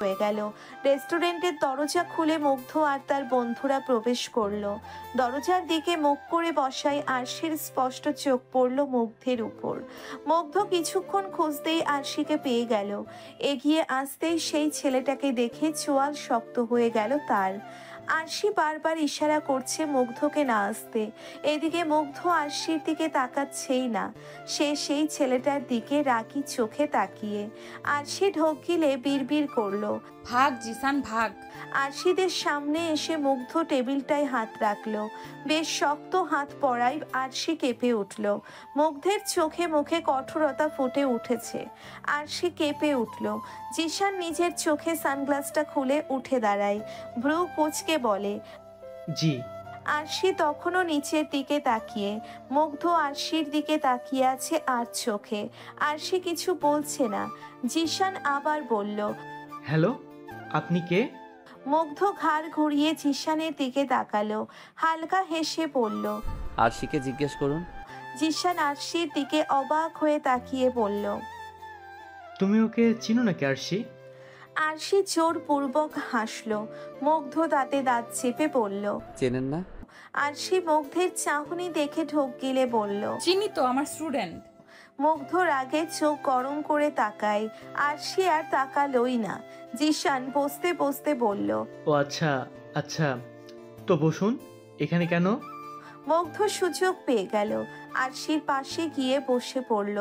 হয়ে গেল। রেস্টুরেন্টের দরজা খুলে মুগ্ধ আর তার বন্ধুরা প্রবেশ করলো। দরজার দিকে মুখ করে বসায় আরশির স্পষ্ট চোখ পড়ল মুগ্ধের উপর। মুগ্ধ কিছুক্ষণ খুঁজতেই আরশিকে পেয়ে গেল। এগিয়ে আসতেই সেই ছেলেটাকে দেখে চোয়াল শক্ত হয়ে গেল তার। আরশি বারবার ইশারা করছে মুগ্ধকে না আসতে। এদিকে মুগ্ধ আরশির দিকে তাকাচ্ছেই না, সে সেই ছেলেটার দিকে রাগী চোখে তাকিয়ে। আরশি ঢোক গিলে বিড়বিড় করলো, ভাগ জিসান ভাগ। আরশিদের সামনে এসে মুগ্ধ টেবিলটায় হাত রাখলো। বেশ শক্ত হাত পড়ায় আরশি কেঁপে উঠল। মুগ্ধের চোখে মুখে কঠোরতা ফুটে উঠেছে। আরশি কেঁপে উঠল। জিশান নিজের চোখে সানগ্লাসটা খুলে উঠে দাঁড়ায়, ভ্রু কুঁচকে বলে, জি। আরশি তখনও নিচের দিকে তাকিয়ে। মুগ্ধ আরশির দিকে তাকিয়ে আছে আর চোখে। আরশি কিছু বলছে না। জিশান আবার বলল, হ্যালো, আপনি কে? মুগ্ধ ঘাড় ঘুরিয়ে জিশানের দিকে তাকালো, হালকা হেসে বলল। আরশিকে জিজ্ঞেস করুন। জিশান আরশির দিকে অবাক হয়ে তাকিয়ে বলল, তুমি ওকে চিনো নাকি আরশি? আরশি জোরপূর্বক হাসলো। মুগ্ধ দাঁতে দাঁত চেপে বলল। চেনেন না? আরশি মুগ্ধের চাহনি দেখে ঢোক গিলে বলল, চিনি তো, আমার স্টুডেন্ট। মুগ্ধ রাগে চোখ গরম করে তাকায়। আরশি আর তাকালোই না। জিশান বসতে বসতে বলল, ও আচ্ছা আচ্ছা, তো বসুন। এখানে কেন? মুগ্ধ সুযোগ পেয়ে গেল, আরশির পাশে গিয়ে বসে পড়ল।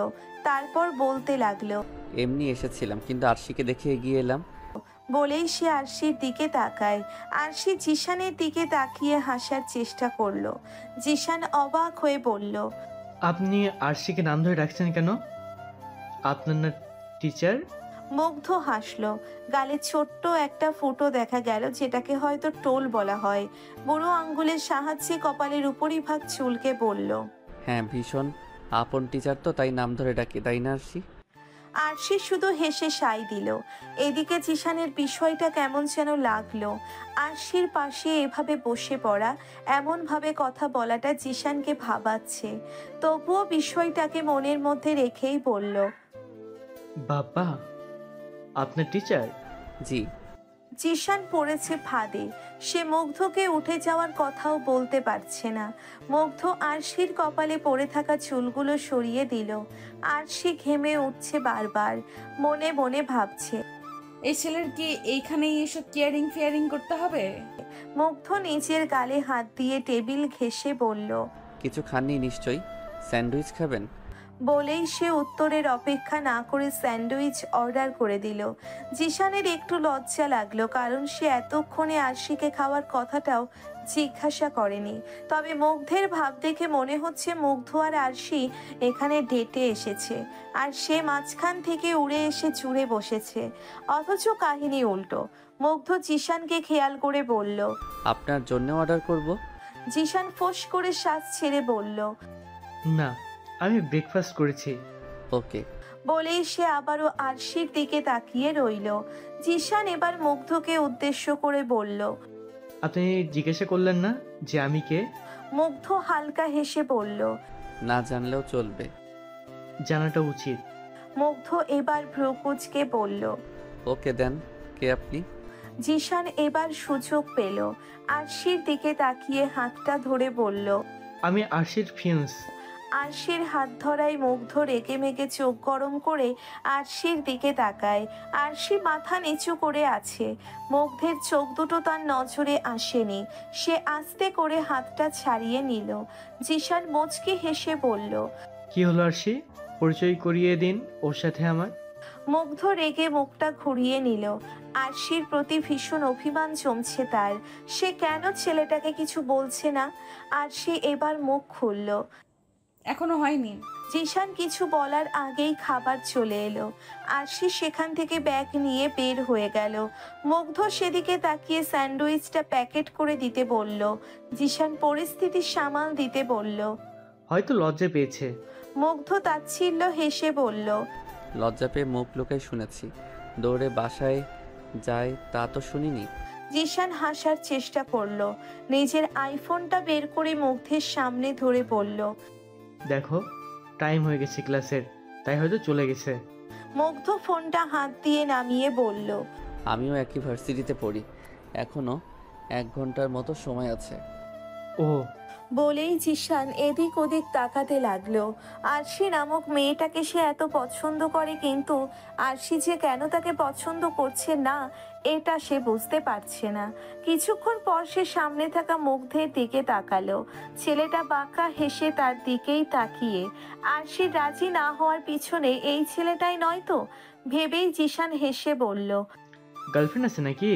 তারপর বলতে লাগলো, এমনি এসেছিলাম, কিন্তু আরশিকে দেখে এগিয়ে এলাম। বলেই সে আরশির দিকে তাকায়। আরশি জিশানের দিকে তাকিয়ে হাসার চেষ্টা করলো। জিশান অবাক হয়ে বলল, আপনি আরশিকে নাম ধরে ডাকছেন কেন? আপনার না টিচার? মুগ্ধ হাসলো। গালে ছোট্ট একটা ফুটো দেখা গেল, যেটাকে হয়তো টোল বলা হয়। বুড়ো আঙ্গুলের সাহায্যে কপালের উপরিভাগ চুলকে বলল, হ্যাঁ, ভীষণ আপন টিচার তো, তাই নাম ধরে ডাকি, তাই না আরশি? আরশি শুধু হেসে সাই দিল। এদিকে জিশানের বিষয়টা কেমন যেন লাগলো। আরশির পাশে এভাবে বসে পড়া, এমনভাবে কথা বলাটা জিশানকে ভাবাচ্ছে। তবুও বিষয়টাকে মনের মধ্যে রেখেই বলল, বাবা, আপনার টিচার? জি। জিশান পড়েছে ফাঁদে। সে মুগ্ধকে উঠে যাওয়ার কথাও বলতে পারছে না। মুগ্ধ আরশির কপালে পড়ে থাকা চুলগুলো সরিয়ে দিল। আরশি ঘেমে উঠছে বারবার, মনে মনে ভাবছে, এই ছেলের কি এইখানেই এসব কেয়ারিং ফেয়ারিং করতে হবে? মুগ্ধ নিজের গালে হাত দিয়ে টেবিল ঘেঁষে বলল। কিছু খাননি নিশ্চয়ই? স্যান্ডউইচ খাবেন? বলেই সে উত্তরের অপেক্ষা না করে স্যান্ডউইচ অর্ডার করে দিল। জিশানের একটু লজ্জা লাগলো, কারণ সে এতক্ষণে আরশিকে খাওয়ার কথাটাও জিজ্ঞাসা করেনি। তবে মুগ্ধের ভাব দেখে মনে হচ্ছে মুগ্ধ আর আরশি এখানে ডেটে এসেছে, আর সে মাঝখান থেকে উড়ে এসে জুড়ে বসেছে। অথচ কাহিনী উল্টো। মুগ্ধ জিশানকে খেয়াল করে বলল। আপনার জন্য অর্ডার করব? জিশান ফোঁস করে শ্বাস ছেড়ে বলল, না, আমি ব্রেকফাস্ট করেছি। ওকে। বলেই সে আবারও আরশির দিকে তাকিয়ে রইল। জিশান এবার মুগ্ধকে উদ্দেশ্য করে বলল। আপনি জিজ্ঞাসা করলেন না যে আমি কে? মুগ্ধ হালকা হেসে বলল। না জানলেও চলবে। জানাটা উচিত। মুগ্ধ এবার ভ্রুকুচকে বলল। ওকে দেন, কে আপনি? জিশান এবার সুযোগ পেল। আরশির দিকে তাকিয়ে হাতটা ধরে বলল। আমি আরশির ফিন্স। আরশির হাত ধরায় মুগ্ধ রেগে মেগে চোখ গরম করে আরশির দিকে তাকায়। আরশি মাথা নিচু করে আছে। মুগ্ধের চোখ দুটো তার নজরে আসেনি। সে আস্তে করে হাতটা ছাড়িয়ে নিল। জিশান মুচকি হেসে বলল। কি হলো আরশি, পরিচয় করিয়ে দিন ওর সাথে আমার। মুগ্ধ রেগে মুখটা ঘুরিয়ে নিল। আরশির প্রতি ভীষণ অভিমান জমছে তার। সে কেন ছেলেটাকে কিছু বলছে না? আরশি এবার মুখ খুলল। এখনো হয়নি। জিশান কিছু বলার আগেই খাবার চলে এলো। আরশি সেখান থেকে ব্যাগ নিয়ে বের হয়ে গেল। মুগ্ধ সেদিকে তাকিয়ে স্যান্ডউইচটা প্যাকেট করে দিতে বলল। জিশান পরিস্থিতি সামাল দিতে বলল। হয়তো লজ্জা পেয়েছে। মুগ্ধ তাচ্ছিল্য হেসে বলল। লজ্জা পেয়ে মুখ লুকাই শুনেছি, দৌড়ে বাসায় যায় তা তো শুনিনি। জিশান হাসার চেষ্টা করলো। নিজের আইফোনটা বের করে মুগ্ধের সামনে ধরে বলল। দেখো, টাইম হয়ে গেছে ক্লাসের, তাই হয়তো চলে গেছে। মুগ্ধ ফোনটা হাত দিয়ে নামিয়ে বলল। আমিও একই ভার্সিটিতে পড়ি। এখনও 1 ঘন্টার মতো সময় আছে। ও, বলেই জিশান এদিক ওদিক তাকাতে লাগলো। আরশি নামক মেয়েটাকে সে এত পছন্দ করে, কিন্তু আরশি যে কেন তাকে পছন্দ করছে না এটা সে বুঝতে পারছে না। কিছুক্ষণ পর সে সামনে থাকা মুগ্ধের দিকে তাকালো। ছেলেটা বাঁকা হেসে তার দিকেই তাকিয়ে, আরশির রাজি না হওয়ার পিছনে এই ছেলেটাই নয় তো ভেবেই জিশান হেসে বলল। গার্লফ্রেন্ড আছে নাকি?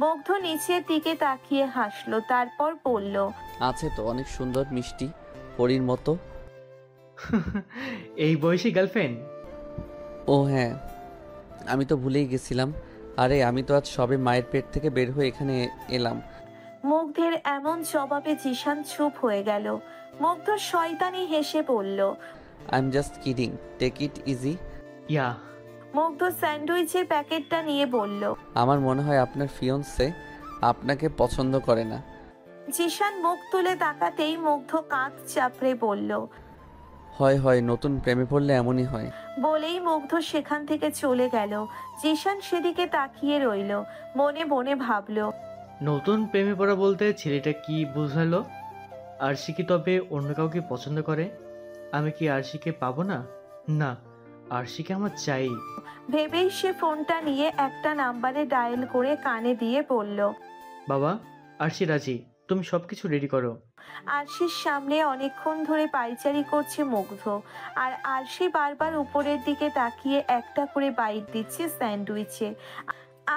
মুগ্ধ নিচের দিকে তাকিয়ে হাসলো, তারপর বলল। আছে তো, অনেক সুন্দর, মিষ্টি, পরীর মতো। এই বয়সী গার্লফ্রেন্ড? ও হ্যাঁ, আমি তো ভুলেই গেছিলাম। আরে আমি তো আজ সবে মায়ের পেট থেকে বের হয়ে এখানে এলাম। মুগ্ধের এমন জবাবে জিশান চুপ হয়ে গেল। মুগ্ধ শয়তানি হেসে বলল। I am just kidding, take it easy. Yeah. Mugdha স্যান্ডউইচের প্যাকেটটা নিয়ে বলল। আমার মনে হয় আপনার ফিয়ন্সে আপনাকে পছন্দ করে না। জিশান মুখ তুলে তাকাতেই মুগ্ধ কাঁধ চাপড়ে বলল। হয় হয়, নতুন প্রেমে পড়লে এমনই হয়। বলেই মুগ্ধ সেখান থেকে চলে গেল। জিশান সেদিকে তাকিয়ে রইল, মনে মনে ভাবল। নতুন প্রেমে পড়া বলতে ছেলেটা কি বোঝালো? আরশি কি তবে অন্য কাউকে পছন্দ করে? আমি কি আরশিকে পাবো না? না, আরশিকে আমার চাই। ভেবেই সে ফোনটা নিয়ে একটা নাম্বারে ডায়াল করে কানে দিয়ে বলল। বাবা, আরশি রাজি, তুমি সবকিছু রেডি করো। আরশির সামনে অনেকক্ষণ ধরে পায়চারি করছে মুগ্ধ, আর আরশি বারবার উপরের দিকে তাকিয়ে একটা করে বাইট দিচ্ছে স্যান্ডউইচে।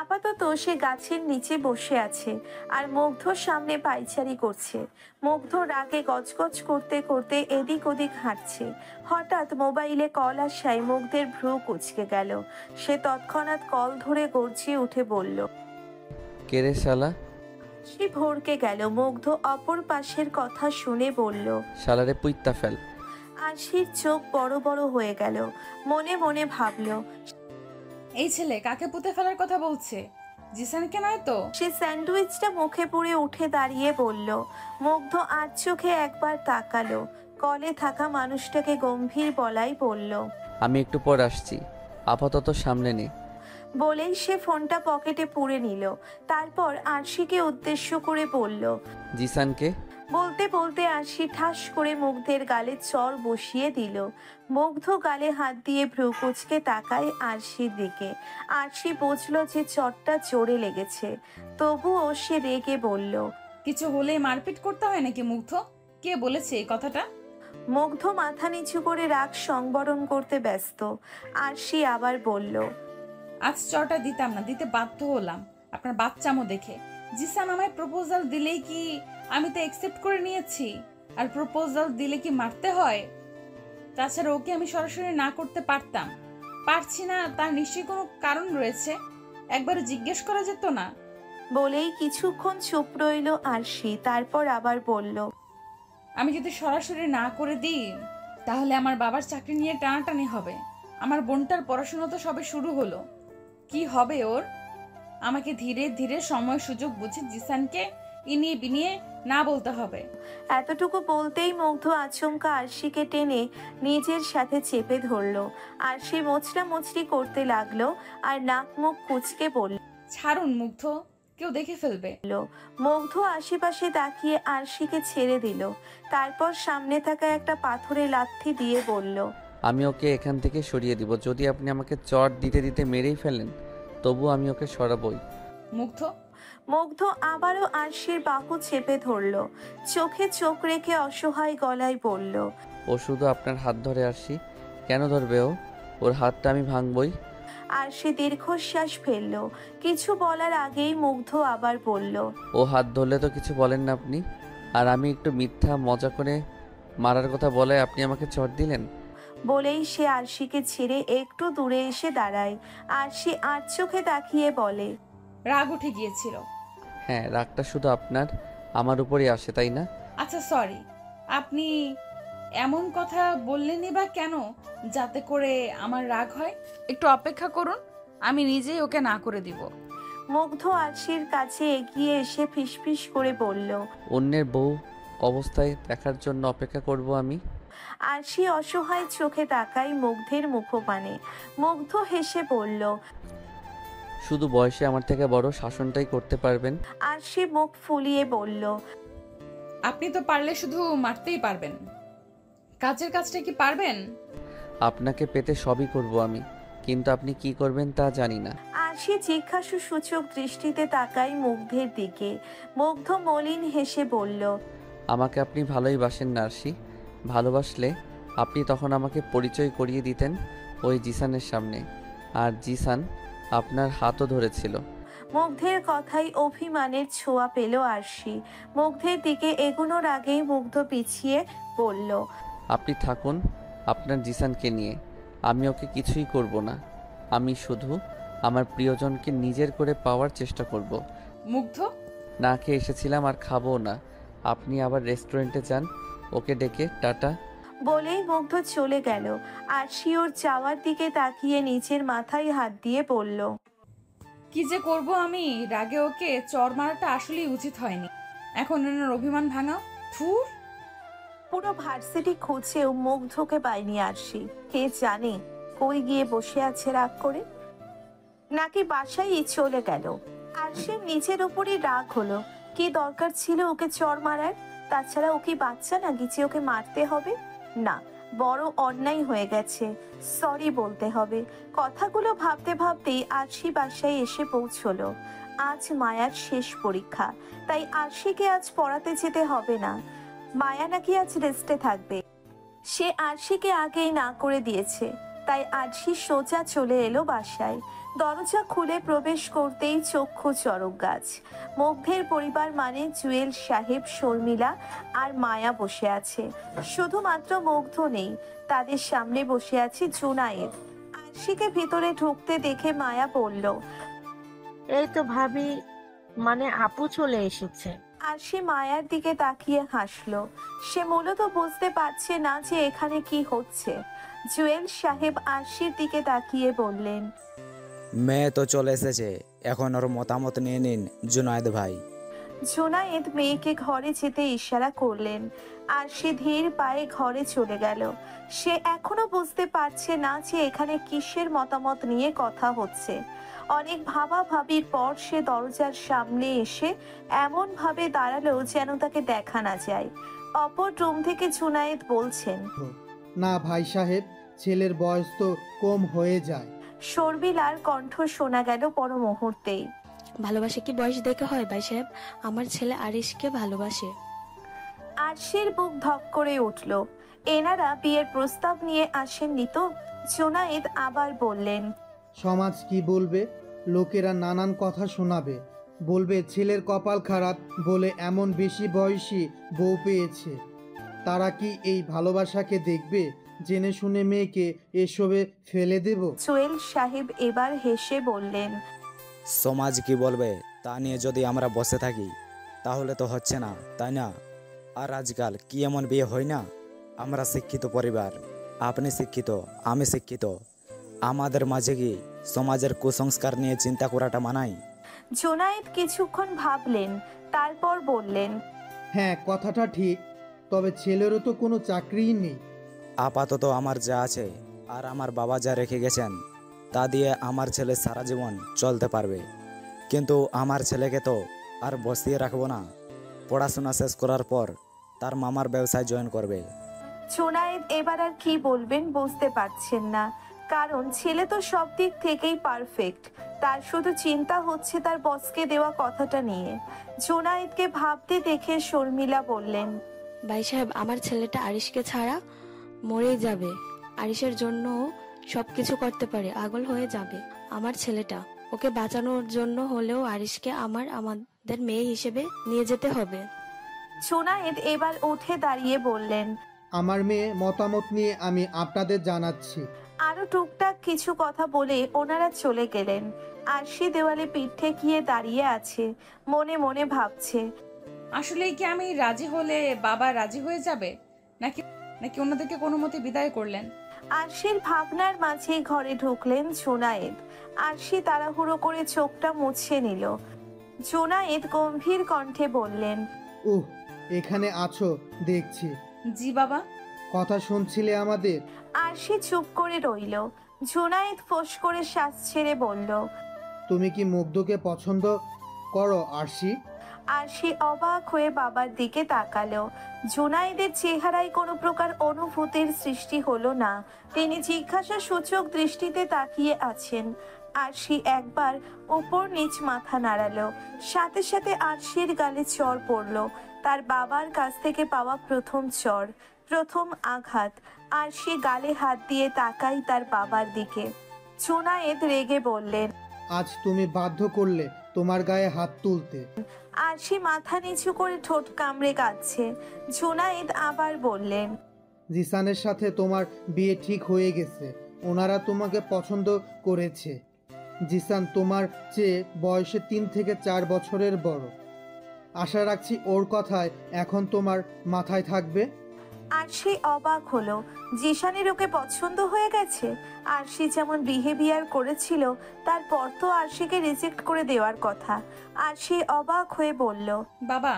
আপাতত সে গাছের নিচে বসে আছে আর মুগ্ধ সামনে পায়চারি করছে। মুগ্ধ রাগে গজগজ করতে করতে এদিক ওদিক হাঁটছে। হঠাৎ মোবাইলে কল আসায় মুগ্ধের ভ্রু কুঁচকে গেল। সে তৎক্ষণাৎ কল ধরে গর্জিয়ে উঠে বলল। কে রে শালা? সে ভড়কে গেল। মুগ্ধ অপর পাশের কথা শুনে বলল। শালারে পুইত্তা ফেল। আশির চোখ বড় বড় হয়ে গেল, মনে মনে ভাবল। এই ছেলে কাকে পুঁতে ফেলার কথা বলছে? জিসানকে নয় তো? সে স্যান্ডউইচটা মুখে পুরে উঠে দাঁড়িয়ে বলল। মুগ্ধ আর চোখে একবার তাকালো। কলে থাকা মানুষটাকে গম্ভীর গলায় বলল। আমি একটু পর আসছি, আপাতত সামলে নে। বলেই সে ফোনটা পকেটে পুরে নিল। তারপর আরশিকে উদ্দেশ্য করে বলল। জিসানকে? বলতে বলতে আরশি ঠাস করে মুগ্ধের গালে চড় বসিয়ে দিল। মুগ্ধ গালে হাত দিয়ে ভ্রু কুঁচকে তাকায় আরশির দিকে। আরশি বুঝলো যে চড়টা জোরে লেগেছে, তবুও সে রেগে বলল। কিছু হলে মারপিট করতে হয় নাকি মুগ্ধ? কে বলেছে এই কথাটা? মুগ্ধ মাথা নিচু করে রাগ সংবরণ করতে ব্যস্ত। আরশি আবার বলল। আজ চটা দিতাম না, দিতে বাধ্য হলাম আপনার বাচ্চামো দেখে। জিসান আমায় প্রপোজাল দিলেই কি আমি তো অ্যাকসেপ্ট করে নিয়েছি? আর প্রপোজাল দিলে কি মারতে হয়? তাছাড়া ওকে আমি সরাসরি না করতে পারতাম, পারছি না, তার নিশ্চয়ই কোনো কারণ রয়েছে। একবার জিজ্ঞেস করা যেত না? বলেই কিছুক্ষণ চুপ রইল আরশি, তারপর আবার বলল। আমি যদি সরাসরি না করে দিই তাহলে আমার বাবার চাকরি নিয়ে টানাটানি হবে। আমার বোনটার পড়াশোনা তো সবে শুরু হলো, কি হবে ওর? আমাকে ধীরে ধীরে সময় সুযোগ বুঝে জিসানকে ইনিয়ে বিনিয়ে না বলতে হবে। এতটুকু বলতেই মুগ্ধ আচমকা আরশিকে টেনে নিজের সাথে চেপে ধরলো। আরশি মোচড়া মুচড়ি করতে লাগলো আর নাক মুখ কুচকে বলল। ছাড়ুন মুগ্ধ, কেউ দেখে ফেলবে। মুগ্ধ আশেপাশে তাকিয়ে আরশিকে ছেড়ে দিল। তারপর সামনে থাকা একটা পাথরে লাথি দিয়ে বলল। আমি ওকে এখান থেকে সরিয়ে দিব। যদি আপনি আমাকে চট দিতে দিতে মেরেই ফেলেন, তবু আমি ওকে সরাবই। মুগ্ধ মুগ্ধ আবারও আরশির বাহু চেপে ধরলো। চোখে চোখ রেখে অসহায় গলায় বলল। ও শুধু আপনার হাত ধরে আসি। কেন ধরবে ও? ওর হাতটা আমি ভাঙবই। আরশি দীর্ঘশ্বাস ফেলল। কিছু বলার আগেই মুগ্ধ আবার বলল। ও হাত ধরলে তো কিছু বলেন না আপনি, আর আমি একটু মিথ্যা মজা করে মারার কথা বলে আপনি আমাকে চট দিলেন। বলেই সে আরশিকে ছেড়ে একটু দূরে এসে দাঁড়ায়। আরশি আর চোখে তাকিয়ে বলে। রাগ উঠে গিয়েছিল। হ্যাঁ, রাগটা শুধু আপনার আমার উপরই আসে, তাই না? আচ্ছা সরি, আপনি এমন কথা বললেনই বা কেন যাতে করে আমার রাগ হয়? একটু অপেক্ষা করুন, আমি নিজেই ওকে না করে দিব। মুগ্ধ আরশির কাছে এগিয়ে এসে ফিসফিস করে বলল। অন্যের বউ অবস্থায় দেখার জন্য অপেক্ষা করব আমি? আরশি অসহায় চোখে তাকায় মুগ্ধের মুখপানে। মুগ্ধ হেসে বলল। শুধু বয়সে আমার থেকে বড়, শাসনটাই করতে পারবেন। আরশি মুখ ফুলিয়ে বলল, আপনি তো পারলে শুধু মারতেই পারবেন, কাজের কাজটা কি পারবেন? আপনাকে পেতে সবই করব আমি, কিন্তু আপনি কি করবেন তা জানি না। আরশি জিজ্ঞাসু সূচক দৃষ্টিতে তাকাই মুগ্ধের দিকে। মুগ্ধ মলিন হেসে বলল, আমাকে আপনি ভালোই বাসেন না আরশি। ভালোবাসলে আপনি তখন আমাকে পরিচয় করিয়ে দিতেন ওই জিসানের সামনে, আর জিসান আপনার হাতও ধরেছিল। মুগ্ধের কথাই অভিমানের ছোঁয়া পেল আরশি। মুগ্ধের দিকে এগোনোর আগেই মুগ্ধ পিছিয়ে বলল, আপনি থাকুন আপনার জিসানকে নিয়ে, আমি ওকে কিছুই করব না। আমি শুধু আমার প্রিয়জনকে নিজের করে পাওয়ার চেষ্টা করব। মুগ্ধ, না খেয়ে এসেছিলাম আর খাবো না। আপনি আবার রেস্টুরেন্টে যান, ওকে ডেকে টাটা। বলেই মুগ্ধ চলে গেল। আরশি ওর যাওয়ার দিকে তাকিয়ে নিচের মাথায় হাত দিয়ে বলল, কি যে করব আমি, রাগে ওকে চর মারাটা আসলেই উচিত হয়নি। এখন ওনার অভিমান ভাঙাও। থুর। পুরো ভার্সিটি খুঁজেও মুগ্ধকে পায়নি আরশি। কে জানে কই গিয়ে বসে আছে রাগ করে, নাকি বাসায় চলে গেল। আরশির নিজের উপরই রাগ হলো। কি দরকার ছিল ওকে চড় মারার? তাছাড়া ও কি বাচ্চা নাকি যে ওকে মারতে হবে? না, বড় অন্যায় হয়ে গেছে, সরি বলতে হবে। কথাগুলো ভাবতে ভাবতেই আরশি বাসায় এসে পৌঁছলো। আজ মায়ার শেষ পরীক্ষা, তাই আরশিকে আজ পড়াতে যেতে হবে না। মায়া নাকি আজ রেস্টে থাকবে। সে আরশিকে আগেই না করে দিয়েছে, তাই আরশি সোজা চলে এলো বাসায়। দরজা খুলে প্রবেশ করতেই চক্ষু চড়ক গাছ। মুগ্ধের পরিবার মানে জুয়েল সাহেব, শর্মিলা আর মায়া বসে আছে। শুধুমাত্র মুগ্ধ নেই, তাদের সামনে বসে আছে জুনায়েদ। আরশিকে ভিতরে ঢুকতে দেখে মায়া বলল, এই তো ভাবি, মানে আপু চলে এসেছে। আরশি মায়ার দিকে তাকিয়ে হাসলো। সে মূলত বুঝতে পারছে না যে এখানে কি হচ্ছে। জুয়েল সাহেব আরশির দিকে তাকিয়ে বললেন, মেয়ে তো চলে এসেছে, এখন ওর মতামত নিয়ে নিন জুনায়েদ ভাই। জুনায়েদ মেয়েকে ঘরে যেতে ইশারা করলেন। আরশি ধীর পায়ে ঘরে চলে গেল। সে এখনো বুঝতে পারছে না যে এখানে কিসের মতামত নিয়ে কথা হচ্ছে। অনেক ভাবাভাবির পর সে দরজার সামনে এসে এমন ভাবে দাঁড়ালো যেন তাকে দেখা না যায়। অপর রুম থেকে জুনায়েদ বলছেন, না ভাই সাহেব, ছেলের বয়স তো কম হয়ে যায়। শর্মিলার কণ্ঠ শোনা গেল পর মুহূর্তেই। ভালোবাসা কি বয়স দেখে হয় ভাই সাহেব? আমার ছেলে আরিশকে ভালোবাসে। আরশির বুক ধক করে উঠল। এনারা বিয়ের প্রস্তাব নিয়ে আসেননি তো? জুনায়েদ আবার বললেন, সমাজ কি বলবে? লোকেরা নানান কথা শোনাবে, বলবে ছেলের কপাল খারাপ বলে এমন বেশি বয়সী বউ পেয়েছে। তারা কি এই ভালোবাসাকে দেখবে? জেনে শুনে মেয়েকে এসবে ফেলে দেব? জুয়েল সাহেব এবার হেসে বললেন, সমাজ কি বলবে তা নিয়ে যদি আমরা বসে থাকি তাহলে তো হচ্ছে না, তাই না? আর আজকাল কি এমন বিয়ে হয় না? আমরা শিক্ষিত পরিবার, আপনি শিক্ষিত, আমি শিক্ষিত, আমাদের মাঝে কি সমাজের কুসংস্কার নিয়ে চিন্তা করাটা মানায়? জুনায়েদ কিছুক্ষণ ভাবলেন, তারপর বললেন, হ্যাঁ, কথাটা ঠিক, তবে ছেলেরও তো কোনো চাকরিই নেই। আপাতত আমার যা আছে আর আমার বাবা যা রেখে গেছেন তা দিয়ে আমার ছেলে সারা জীবন চলতে পারবে, কিন্তু আমার ছেলেকে তো আর বসিয়ে রাখবো না। পড়াশোনা শেষ করার পর তার মামার ব্যবসায় জয়েন করবে। জুনায়েদ এবার আর কি বলবেন বুঝতে পারছেন না, কারণ ছেলে তো সব দিক থেকেই পারফেক্ট। তার শুধু চিন্তা হচ্ছে তার বসকে দেওয়া কথাটা নিয়ে। জুনায়েদকে ভাবতে দেখে শর্মিলা বললেন, ভাই সাহেব, আমার ছেলেটা আরিশকে ছাড়া মরেই যাবে। আরিশের জন্য সবকিছু করতে পারে, পাগল হয়ে যাবে আমার ছেলেটা। ওকে বাঁচানোর জন্য হলেও আরিশকে আমাদের মেয়ে হিসেবে নিয়ে যেতে হবে। জুনায়েদ এবার উঠে দাঁড়িয়ে বললেন, আমার মেয়ে মতামত নিয়ে আমি আপনাদের জানাচ্ছি। আরো টুকটাক কিছু কথা বলে ওনারা চলে গেলেন। আরশি দেওয়ালে পিঠ ঠেকিয়ে দাঁড়িয়ে আছে, মনে মনে ভাবছে, আসলেই কি আমি রাজি হলে বাবা রাজি হয়ে যাবে, নাকি নাকি অন্যদেরকে কোনো মতে বিদায় করলেন? আরশির ভাবনার মাঝে ঘরে ঢুকলেন জুনায়েদ। আরশি তাড়াহুড়ো করে চোখটা মুছে নিল। জুনায়েদ গম্ভীর কণ্ঠে বললেন, উহ, এখানে আছো দেখছি। জি বাবা। কথা শুনছিলে আমাদের? আরশি চুপ করে রইল। জুনায়েদ ফোঁস করে শ্বাস ছেড়ে বলল, তুমি কি মুগ্ধকে পছন্দ করো আরশি? আরশি অবাক হয়ে বাবার দিকে তাকালো। জুনায়েদের চেহারায় কোনো প্রকার অনুভূতির সৃষ্টি হলো না। তিনি জিজ্ঞাসা সূচক দৃষ্টিতে তাকিয়ে আছেন। আরশি একবার উপর নিচ মাথা নাড়ালো। সাথে সাথে আরশির গালে চড় পড়ল। তার বাবার কাছ থেকে পাওয়া প্রথম চড়, প্রথম আঘাত। আরশি গালে হাত দিয়ে তাকাই তার বাবার দিকে। জুনায়েদ রেগে বললেন, আজ তুমি বাধ্য করলে তোমার গায়ে হাত তুলতে। আরশি মাথা নিচু করে ঠোঁট কামড়ে কাঁদছে। জুনায়েদ আবার বললেন, জিসানের সাথে তোমার বিয়ে ঠিক হয়ে গেছে। ওনারা তোমাকে পছন্দ করেছে। জিসান তোমার চেয়ে বয়সে 3 থেকে 4 বছরের বড়। আশা রাখছি ওর কথায় এখন তোমার মাথায় থাকবে। আরশি অবাক হলো। জিশানের ওকে পছন্দ হয়ে গেছে? আরশি যেমন বিহেভিয়ার করেছিল তারপর তো আরশিকে রিজেক্ট করে দেওয়ার কথা। আরশি অবাক হয়ে বলল। বাবা,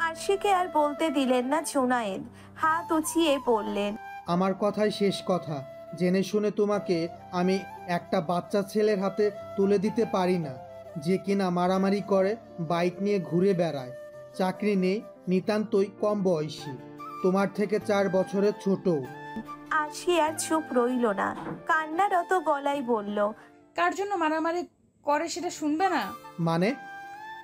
আরশিকে আর বলতে দিলেন না জুনায়েদ। হাত উঁচিয়ে বললেন, আমার কথাই শেষ কথা। জেনে শুনে তোমাকে আমি একটা বাচ্চা ছেলের হাতে তুলে দিতে পারি না, যে কিনা মারামারি করে, বাইক নিয়ে ঘুরে বেড়ায়, চাকরি নেই, নিতান্তই কম বয়সী, তোমার থেকে 4 বছরের ছোট। আরশি আর চুপ রইল না, কান্নারত গলায় বলল, কার জন্য মারামারি করে সেটা শুনবে না? মানে?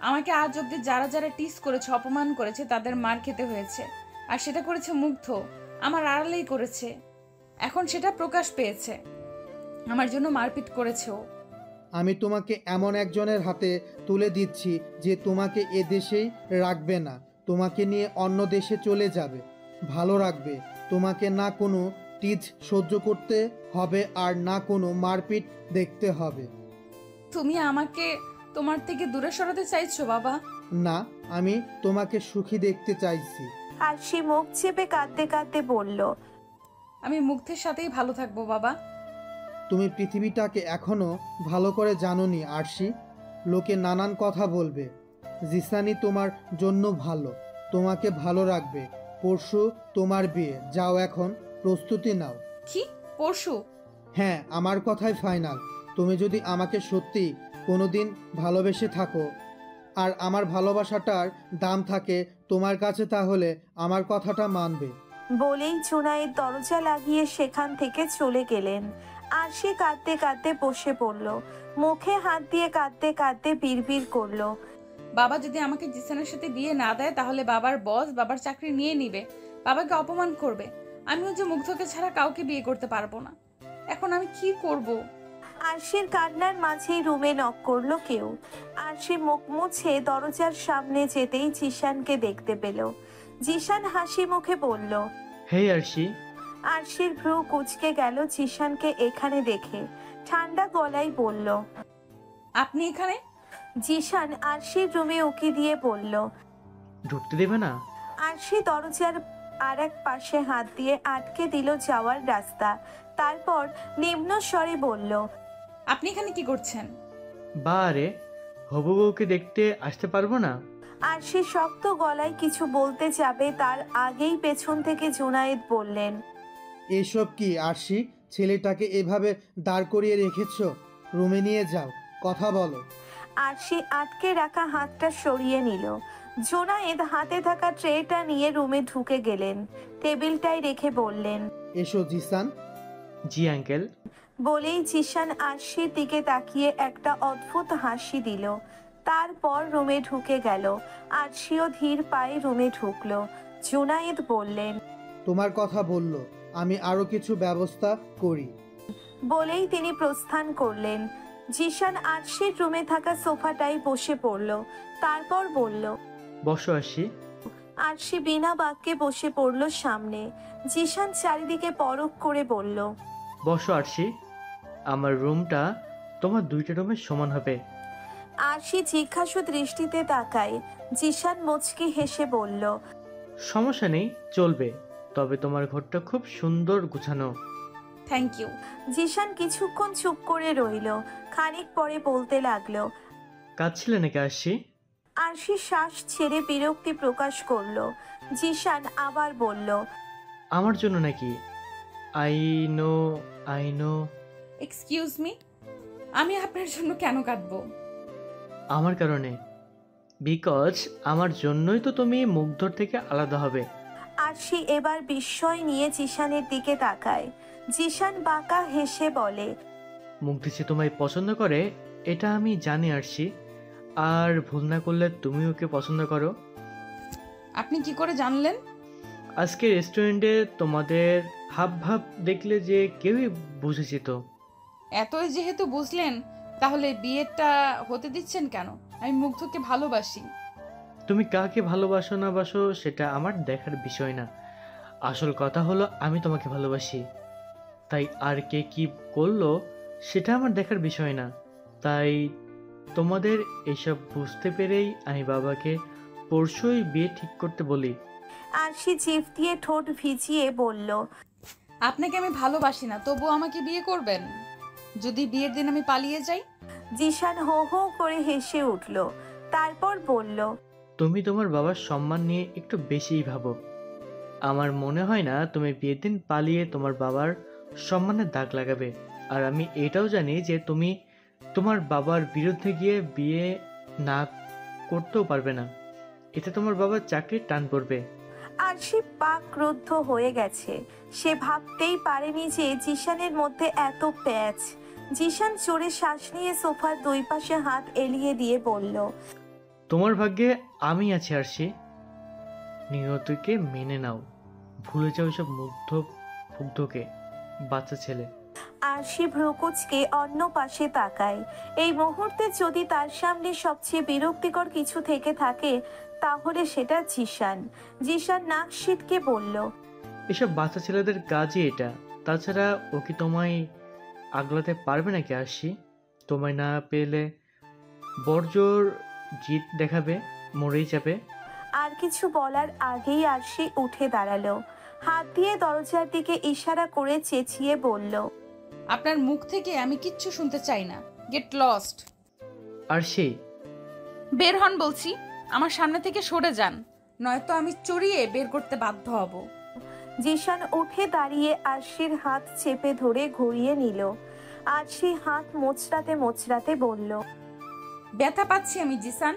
আমাকে আজ অব্দি যারা যারা টিস করেছে, অপমান করেছে, তাদের মার খেতে হয়েছে। আর সেটা করেছে মুগ্ধ, আমার আড়ালেই করেছে। এখন সেটা প্রকাশ পেয়েছে, আমার জন্য মারপিট করেছে ও। আমি তোমাকে এমন একজনের হাতে তুলে দিচ্ছি যে তোমাকে এ দেশেই রাখবে না, তোমাকে নিয়ে অন্য দেশে চলে যাবে, ভালো রাখবে। তোমাকে না কোনো টিচ সহ্য করতে হবে আর না কোনো মারপিট দেখতে হবে। তুমি আমাকে তোমার থেকে দূরে সরাতে চাইছো বাবা? না, আমি তোমাকে সুখী দেখতে চাইছি। আরশি মুখ চেপে কাঁদতে কাঁদতে বলল, আমি মুগ্ধের সাথেই ভালো থাকবো বাবা। তুমি পৃথিবীটাকে এখনো ভালো করে জানোনি আরশি। লোকে নানান কথা বলবে। জিসানি তোমার জন্য ভালো, তোমাকে ভালো রাখবে। পরশু তোমার বিয়ে, যাও এখন প্রস্তুতি নাও। কি পরশু? হ্যাঁ, আমার কথাই ফাইনাল। তুমি যদি আমাকে সত্যি কোনোদিন ভালোবেসে থাকো আর আমার ভালোবাসাটার দাম থাকে তোমার কাছে, তাহলে আমার কথাটা মানবে। বলেই জুনায়েদ দরজা লাগিয়ে সেখান থেকে চলে গেলেন। আরশি কাঁদতে কাঁদতে বসে পড়ল। মুখে হাত দিয়ে কাঁদতে কাঁদতে বিড়বিড় করলো, বাবা যদি আমাকে জিসানের সাথে বিয়ে না দেয় তাহলে বাবার বস বাবার চাকরি নিয়ে নিবে, বাবাকে অপমান করবে। আমিও যে মুগ্ধকে ছাড়া কাউকে বিয়ে করতে পারবো না। এখন আমি কি করব? আরশির কান্নার মাঝেই রুমে নক করলো কেউ। আরশি মুখ মুছে দরজার সামনে যেতেই জিশানকে দেখতে পেল। জিশান হাসি মুখে বলল, হেই আরশি। আরশির ভ্রু কুঁচকে গেল জিশানকে এখানে দেখে। ঠান্ডা গলায় বলল, আপনি এখানে? জিশান আরশির রুমে উকি দিয়ে বলল। ঢুকতে দেবে না? আরশি দরজার আর এক পাশে হাত দিয়ে আটকে দিল যাওয়ার রাস্তা। তারপর নিম্ন স্বরে বলল, আপনি এখানে কি করছেন? বারে, হবু বউকে দেখতে আসতে পারবো না? আরশি শক্ত গলায় কিছু বলতে যাবে তার আগেই পেছন থেকে জুনায়েদ বললেন, এসব কি আরশি? ছেলেটাকে এভাবে দাঁড় করিয়ে রেখেছো, রুমে নিয়ে যাও, কথা বলো। আরশি আটকে রাখা হাতটা সরিয়ে নিল। জুনায়েদ হাতে থাকা ট্রেটা নিয়ে রুমে ঢুকে গেলেন। টেবিলটায় রেখে বললেন, এসো জিসান। জি আঙ্কেল। বলেই জিশান আরশির দিকে তাকিয়ে একটা অদ্ভুত হাসি দিল। তারপর রুমে ঢুকে গেল। আরশিও ধীর পায়ে রুমে ঢুকলো। জুনায়েদ বললেন, তোমার কথা বললো, আমি আরো কিছু ব্যবস্থা করি। বলেই তিনি প্রস্থান করলেন। জিশান আরশির রুমে থাকা সোফাটায় বসে পড়ল। তারপর বলল, বসো আরশি। আরশি বিনা বাক্যে বসে পড়ল সামনে। জিশান চারিদিকে পরখ করে বলল, বসো আরশি। আমার রুমটা তোমার 2টা রুমের সমান হবে। আরশি জিজ্ঞাসু দৃষ্টিতে তাকায়। জিশান মুচকি হেসে বলল, সমস্যা নেই, চলবে। তবে তোমার ঘরটা খুব সুন্দর গুছানো। Thank you. জিশান কিছুক্ষণ চুপ করে রইল। খানিক পরে বলতে লাগলো, কাঁদছিলে নাকি আরশি? আরশি শ্বাস ছেড়ে বিরক্তি প্রকাশ করলো। জিশান আবার বলল, আমার জন্য নাকি? I know. এক্সকিউজ মি, আমি আপনার জন্য কেন কাঁদবো? আমার কারণে, বিকজ আমার জন্যই তো তুমি মুগ্ধর থেকে আলাদা হবে। আরশি এবার বিস্ময় নিয়ে জিশানের দিকে তাকায়। জিশান বাঁকা হেসে বলে, মুগ্ধ যে তোমায় পছন্দ করে এটা আমি জানি আরশি, আর ভুল না করলে তুমি ওকে পছন্দ করো। আপনি কি করে জানলেন? আজকে রেস্টুরেন্টে তোমাদের হাব ভাব দেখলে যে কেউই বুঝেছি তো। এতই যেহেতু বুঝলেন, তাহলে বিয়েটা হতে দিচ্ছেন কেন? আমি মুগ্ধকে ভালোবাসি। তুমি কাকে ভালোবাসো না বাসো সেটা আমার দেখার বিষয় না, আসল কথা হলো আমি তোমাকে ভালোবাসি। তাই আর কে কি করলো সেটা আমার দেখার বিষয় না। তাই তোমাদের এসব বুঝতে পেরেই আমি বাবাকে পরশুই বিয়ে ঠিক করতে বলি। আরশি জিভ দিয়ে ঠোঁট ভিজিয়ে বলল, আপনাকে আমি ভালোবাসি না, তবুও আমাকে বিয়ে করবেন? যদি বিয়ের দিন আমি পালিয়ে যাই? জিশান হো হো করে হেসে উঠল। তারপর বলল, তুমি তোমার বাবার সম্মান নিয়ে একটু বেশিই ভাবো। আমার মনে হয় না তুমি বিয়ের দিন পালিয়ে তোমার বাবার সম্মানের দাগ লাগাবে। আর আমি এটাও জানি যে তুমি তোমার বাবার বিরুদ্ধে গিয়ে বিয়ে না করতেও পারবে না, এতে তোমার বাবার চাকরির টান পড়বে। আরশি পাকরুদ্ধ হয়ে গেছে। সে ভাবতেই পারেনি যে জিশানের মধ্যে এত প্যাচ। জিশান জোরে শ্বাস নিয়ে সোফার দুই পাশে হাত এলিয়ে দিয়ে বলল, তোমার ভাগ্যে আমি আছি আরশি, নিয়তিকে মেনে নাও, ভুলে যাও সব মুগ্ধকে বাচ্চা ছেলে। আরশি ভ্রুকুচকে অন্য পাশে তাকায়। এই মুহূর্তে যদি তার সামনে সবচেয়ে বিরক্তিকর কিছু থেকে থাকে তাহলে সেটা জিশান। জিশান নাক সিটকে বলল, এসব বাচ্চা ছেলেদের কাজই এটা। তাছাড়া ও কি তোমায় আগলাতে পারবে নাকি আরশি? তোমায় না পেলে বড়জোর জিদ দেখাবে, মরেই যাবে। আর কিছু বলার আগেই আরশি উঠে দাঁড়ালো। হাত দিয়ে দরজার দিকে ইশারা করে চেঁচিয়ে বলল, আপনার মুখ থেকে আমি কিচ্ছু শুনতে চাই না। Get lost. আরশি, বের হন বলছি, আমার সামনে থেকে সরে যান, নয়তো আমি চড়িয়ে বের করতে বাধ্য হব। জিশান উঠে দাঁড়িয়ে আরশির হাত চেপে ধরে ঘুরিয়ে নিল। আরশি হাত মোচড়াতে মোচড়াতে বলল, ব্যথা পাচ্ছি আমি জিসান।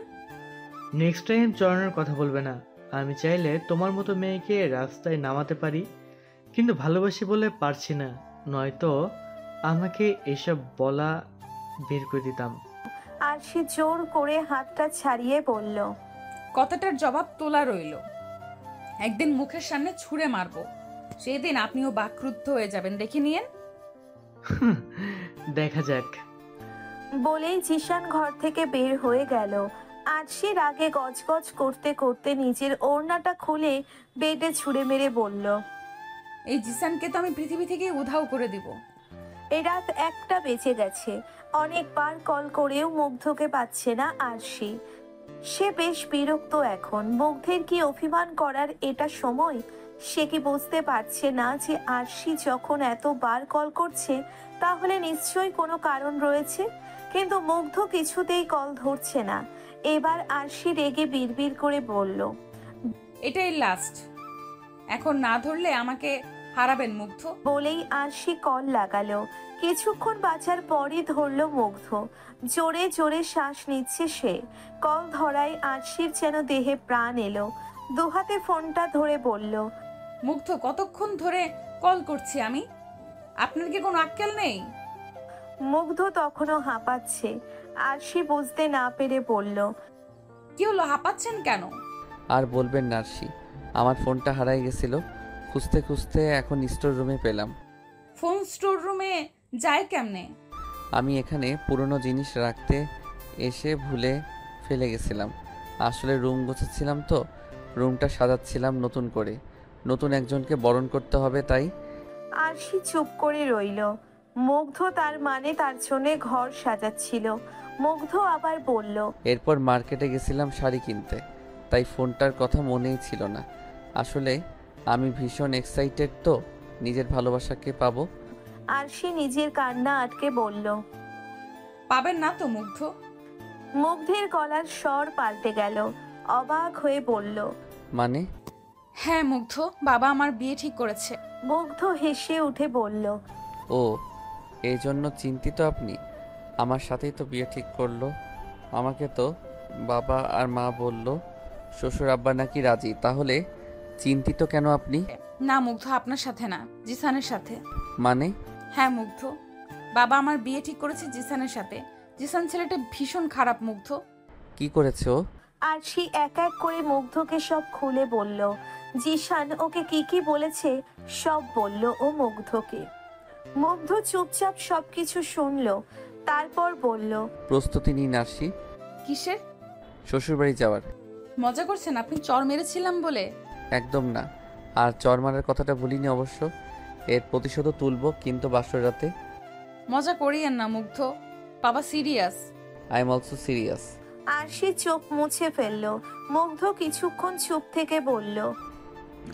নেক্সট টাইম চড়ানোর কথা বলবে না। আমি চাইলে তোমার মতো মেয়েকে রাস্তায় নামাতে পারি, কিন্তু ভালোবাসি বলে পারছি না, নয়তো আমাকে এসব বলা বের করে দিতাম। আরশি জোর করে হাতটা ছাড়িয়ে বলল, কথাটার জবাব তোলা রইল। একদিন মুখের সামনে ছুঁড়ে মারবো, সেই দিন আপনিও বাকরুদ্ধ হয়ে যাবেন, দেখে নিয়েন। দেখা যাক। বলেই জিশান ঘর থেকে বের হয়ে গেল। আরশির আগে গজগজ করতে করতে নিজের ওড়নাটা খুলে বেডে ছুঁড়ে মেরে বলল, এই জিসানকে তো আমি পৃথিবী থেকে উধাও করে দিব। এই রাত 1টা বেজে গেছে। অনেকবার কল করেও মুগ্ধকে পাচ্ছে না আরশি। সে বেশ বিরক্ত এখন। মুগ্ধের কি অভিমান করার এটা সময়? সে কি বুঝতে পারছে না যে আরশি যখন এতবার কল করছে তাহলে নিশ্চয়ই কোনো কারণ রয়েছে? কিন্তু মুগ্ধ কিছুতেই কল ধরছে না। এবার আরশি রেগে বিড়বিড় করে বলল, এটাই লাস্ট, এখন না ধরলে আমাকে হারাবেন মুগ্ধ। বলেই আরশি কল লাগালো। কিছুক্ষণ বাঁচার পরই ধরলো মুগ্ধ। জোরে জোরে শ্বাস নিচ্ছে সে। কল ধরায় আরশির যেন দেহে প্রাণ এলো। দুহাতে ফোনটা ধরে বলল, মুগ্ধ, কতক্ষণ ধরে কল করছি আমি, আপনার কি কোনো আক্কেল নেই? মুগ্ধ তখনও হাঁপাচ্ছে। আরশি বুঝতে না পেরে বলল, কি হলো, হাঁপাচ্ছেন কেন? আর বলবেন না আরশি, আমার ফোনটা হারাই গেছিল, খুঁজতে খুঁজতে এখন স্টোর রুমে পেলাম। ফোন স্টোর রুমে যায় কেমনে? আমি এখানে পুরনো জিনিস রাখতে এসে ভুলে ফেলে গেছিলাম। আসলে রুম গোছাচ্ছিলাম তো, রুমটা সাজাচ্ছিলাম নতুন করে, নতুন একজনকে বরণ করতে হবে তাই। আরশি চুপ করে রইল। মুগ্ধ তার মানে তার জন্য ঘর সাজাচ্ছিল। মুগ্ধ আবার বলল, এরপর মার্কেটে গেছিলাম শাড়ি কিনতে, তাই ফোনটার কথা মনেই ছিল না। আসলে আমি ভীষণ এক্সাইটেড তো নিজের ভালোবাসাকে পাবো। আরশি নিজের কান্না আটকে বলল, পাবেন না তো মুগ্ধ? মুগ্ধের গলার স্বর পাল্টে গেল। অবাক হয়ে বলল, মানে? হ্যাঁ মুগ্ধ, বাবা আমার বিয়ে ঠিক করেছে। মুগ্ধ হেসে উঠে বলল, ও, এই জন্য চিন্তিত আপনি? আমার সাথেই তো বিয়ে ঠিক করলো, আমাকে তো বাবা আর মা বলল শ্বশুর আব্বা নাকি রাজি। তাহলে চিন্তিত কেন আপনি? না মুগ্ধ, আপনার সাথে না, জিসানের সাথে। মানে? হ্যাঁ মুগ্ধ, বাবা আমার বিয়ে ঠিক করেছে জিসানের সাথে। জিসান ছেলেটা ভীষণ খারাপ মুগ্ধ। কি করেছে ও? আরশি এক এক করে মুগ্ধকে সব খুলে বলল। জিশান ওকে কি কি বলেছে সব বলল ও মুগ্ধকে। মুগ্ধ চুপচাপ সবকিছু শুনলো, তারপর বলল, প্রস্তুতি নিন আরশি। কিসের? শ্বশুরবাড়ি যাওয়ার। মজা করছেন আপনি? চর মেরেছিলাম বলে? একদম না। আর চর মারার কথাটা ভুলিনি অবশ্য। এর প্রতিশোধও তুলব, কিন্তু বাসর রাতে। মজা করিয়েন না মুগ্ধ, বাবা serious. I am also serious. Arshi চোখ মুছে ফেলল। মুগ্ধ কিছুক্ষণ চুপ থেকে বলল,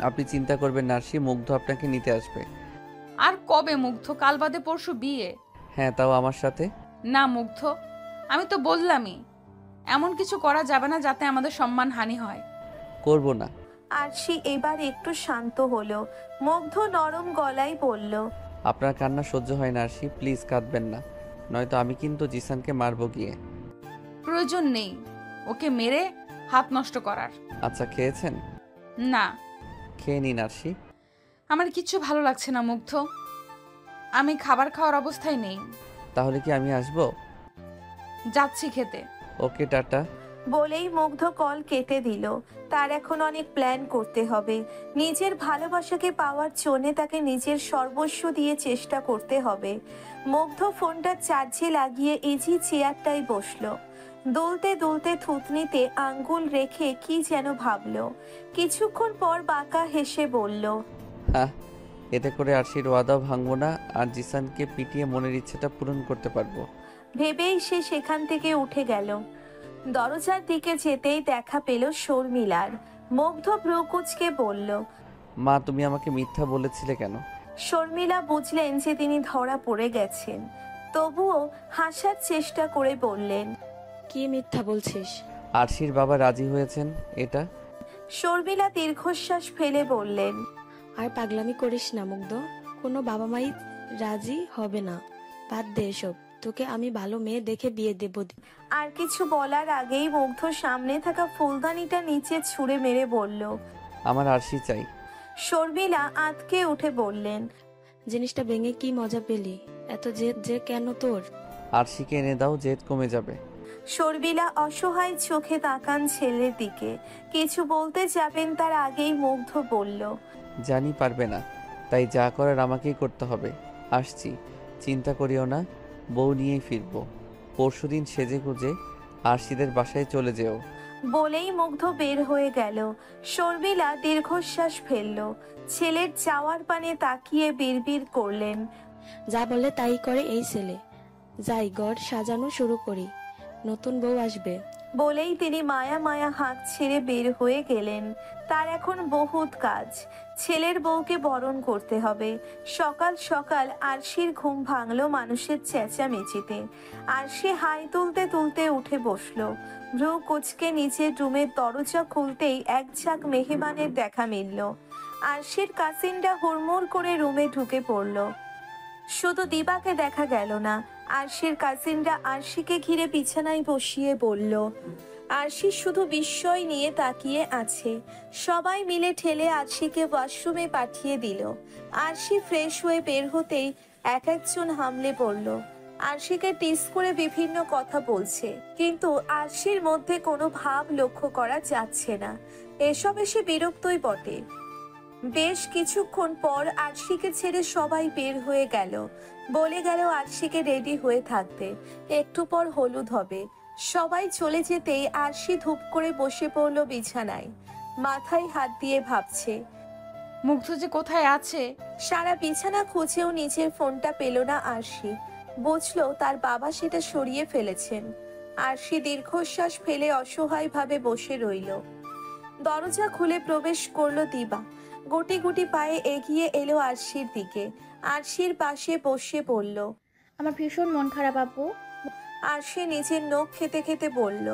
আপনি চিন্তা করবেন না আরশি, মুগ্ধ আপনাকে নিতে আসবে। আর কবে মুগ্ধ? কাল বাদে পরশু বিয়ে। হ্যাঁ, তাও আমার সাথে। না মুগ্ধ, আমি তো বললামই এমন কিছু করা যাবে না যাতে আমাদের সম্মান হানি হয়। করব না। আরশি এবার একটু শান্ত হলো। মুগ্ধ নরম গলায় বলল, আপনার কান্না সহ্য হয় না আরশি, প্লিজ কাঁদবেন না, নয়তো আমি কিন্তু জিসানকে মারবো গিয়ে। প্রয়োজন নেই ওকে মেরে হাত নষ্ট করার। আচ্ছা, খেয়েছেন? না, খেয়ে নিন আরশি। আমার কিচ্ছু ভালো লাগছে না মুগ্ধ, আমি খাবার খাওয়ার অবস্থায় নেই। তাহলে কি আমি আসবো? যাচ্ছি খেতে। ওকে, টাটা। বলেই মুগ্ধ কল কেটে দিল। তার এখন অনেক প্ল্যান করতে হবে। নিজের ভালোবাসাকে পাওয়ার জন্য তাকে নিজের সর্বস্ব দিয়ে চেষ্টা করতে হবে। মুগ্ধ ফোনটা চার্জে লাগিয়ে ইজি চেয়ারটায় বসলো। দুলতে দুলতে থুতনিতে আঙ্গুল রেখে কি যেন ভাবলো। কিছুক্ষণ পর বাঁকা হেসে বলল, হ্যাঁ, এতে করে আরশির ওয়াদাও ভাঙবো না, আর জিসানকে পিটিয়ে মনের ইচ্ছেটা পূরণ করতে পারবো। ভেবেই সে সেখান থেকে উঠে গেল। দরজার দিকে যেতেই দেখা পেল শর্মিলার। মুগ্ধ ভ্রুকুচকে বলল, মা, তুমি আমাকে মিথ্যা বলেছিলে কেন? শর্মিলা বুঝলেন যে তিনি ধরা পড়ে গেছেন, তবুও হাসার চেষ্টা করে বললেন, কি মিথ্যা বলছিস? আরশির বাবা রাজি হয়েছেন এটা। শর্মিলা দীর্ঘশ্বাস ফেলে বললেন, আর পাগলামি করিস না মুগ্ধ, কোনো বাবা মাই রাজি হবে না। বাদ দে এসব, তোকে আমি ভালো মেয়ে দেখে বিয়ে দেব। আর কিছু বলার আগেই মুগ্ধ সামনে থাকা ফুলদানিটা নিচে ছুঁড়ে মেরে বলল। আমার আরশি চাই। শর্মিলা আঁতকে উঠে বললেন, জিনিসটা ভেঙে কি মজা পেলি? এত জেদ যে কেন তোর? আরশিকে এনে দাও, জেদ কমে যাবে। শর্মিলা অসহায় চোখে তাকান ছেলের দিকে। কিছু বলতে যাবেন তার আগেই মুগ্ধ বলল, জানি পারবে না, তাই যা করার আমাকেই করতে হবে। আসছি, চিন্তা করিও না, বউ নিয়েই ফিরবো। পরশুদিন সেজে গুজে আরশিদের বাসায় চলে যেও। বলেই মুগ্ধ বের হয়ে গেল। শর্মিলা দীর্ঘশ্বাস ফেলল। ছেলের যাওয়ার পানে তাকিয়ে বিড়বিড় করলেন, যা বলে তাই করে এই ছেলে। যাই ঘর সাজানো শুরু করি, নতুন বউ আসবে। বলেই তিনি মায়া মায়া হাত ছেড়ে বের হয়ে গেলেন। তার এখন বহুত কাজ। ছেলের বউকে বরণ করতে হবে। সকাল সকাল আরশির ঘুম ভাঙলো মানুষের চেঁচামেচিতে। আরশি হাই তুলতে তুলতে উঠে বসলো। ভ্রু কুচকে নিচের রুমের দরজা খুলতেই এক ঝাঁক মেহমানের দেখা মিলল। আরশির কাসিনটা হুড়মুড় করে রুমে ঢুকে পড়ল। শুধু দিবাকে দেখা গেল না। আরশির কাজিনরা আরশিকে ঘিরে বিছানায় বসিয়ে বলল। আরশি শুধু বিস্ময় নিয়ে তাকিয়ে আছে। সবাই মিলে ঠেলে আরশিকে ওয়াশরুমে পাঠিয়ে দিল। আরশি ফ্রেশ হয়ে বের হতেই এক একজন হামলে পড়ল। আরশিকে টিস করে বিভিন্ন কথা বলছে, কিন্তু আরশির মধ্যে কোনো ভাব লক্ষ্য করা যাচ্ছে না। এসব এসে বিরক্তই বটে। বেশ কিছুক্ষণ পর আরশিকে ছেড়ে সবাই বের হয়ে গেল। বলে গেল আরশিকে রেডি হয়ে থাকতে, একটু পর হলুদ হবে। সবাই চলে যেতেই আরশি ধূপ করে বসে পড়ল বিছানায়। মাথায় হাত দিয়ে ভাবছে। মুগ্ধ যে কোথায় আছে। সারা বিছানা খুঁজেও নিজের ফোনটা পেল না আরশি। বুঝলো তার বাবা সেটা সরিয়ে ফেলেছেন। আরশি দীর্ঘশ্বাস ফেলে অসহায়ভাবে বসে রইল। দরজা খুলে প্রবেশ করলো দিবা। গুটি গুটি পায়ে এগিয়ে এলো আরশির দিকে। আরশির পাশে বসে বলল, আমার ভীষণ মন খারাপ আপু। আরশি নিজের নখ খেতে খেতে বলল,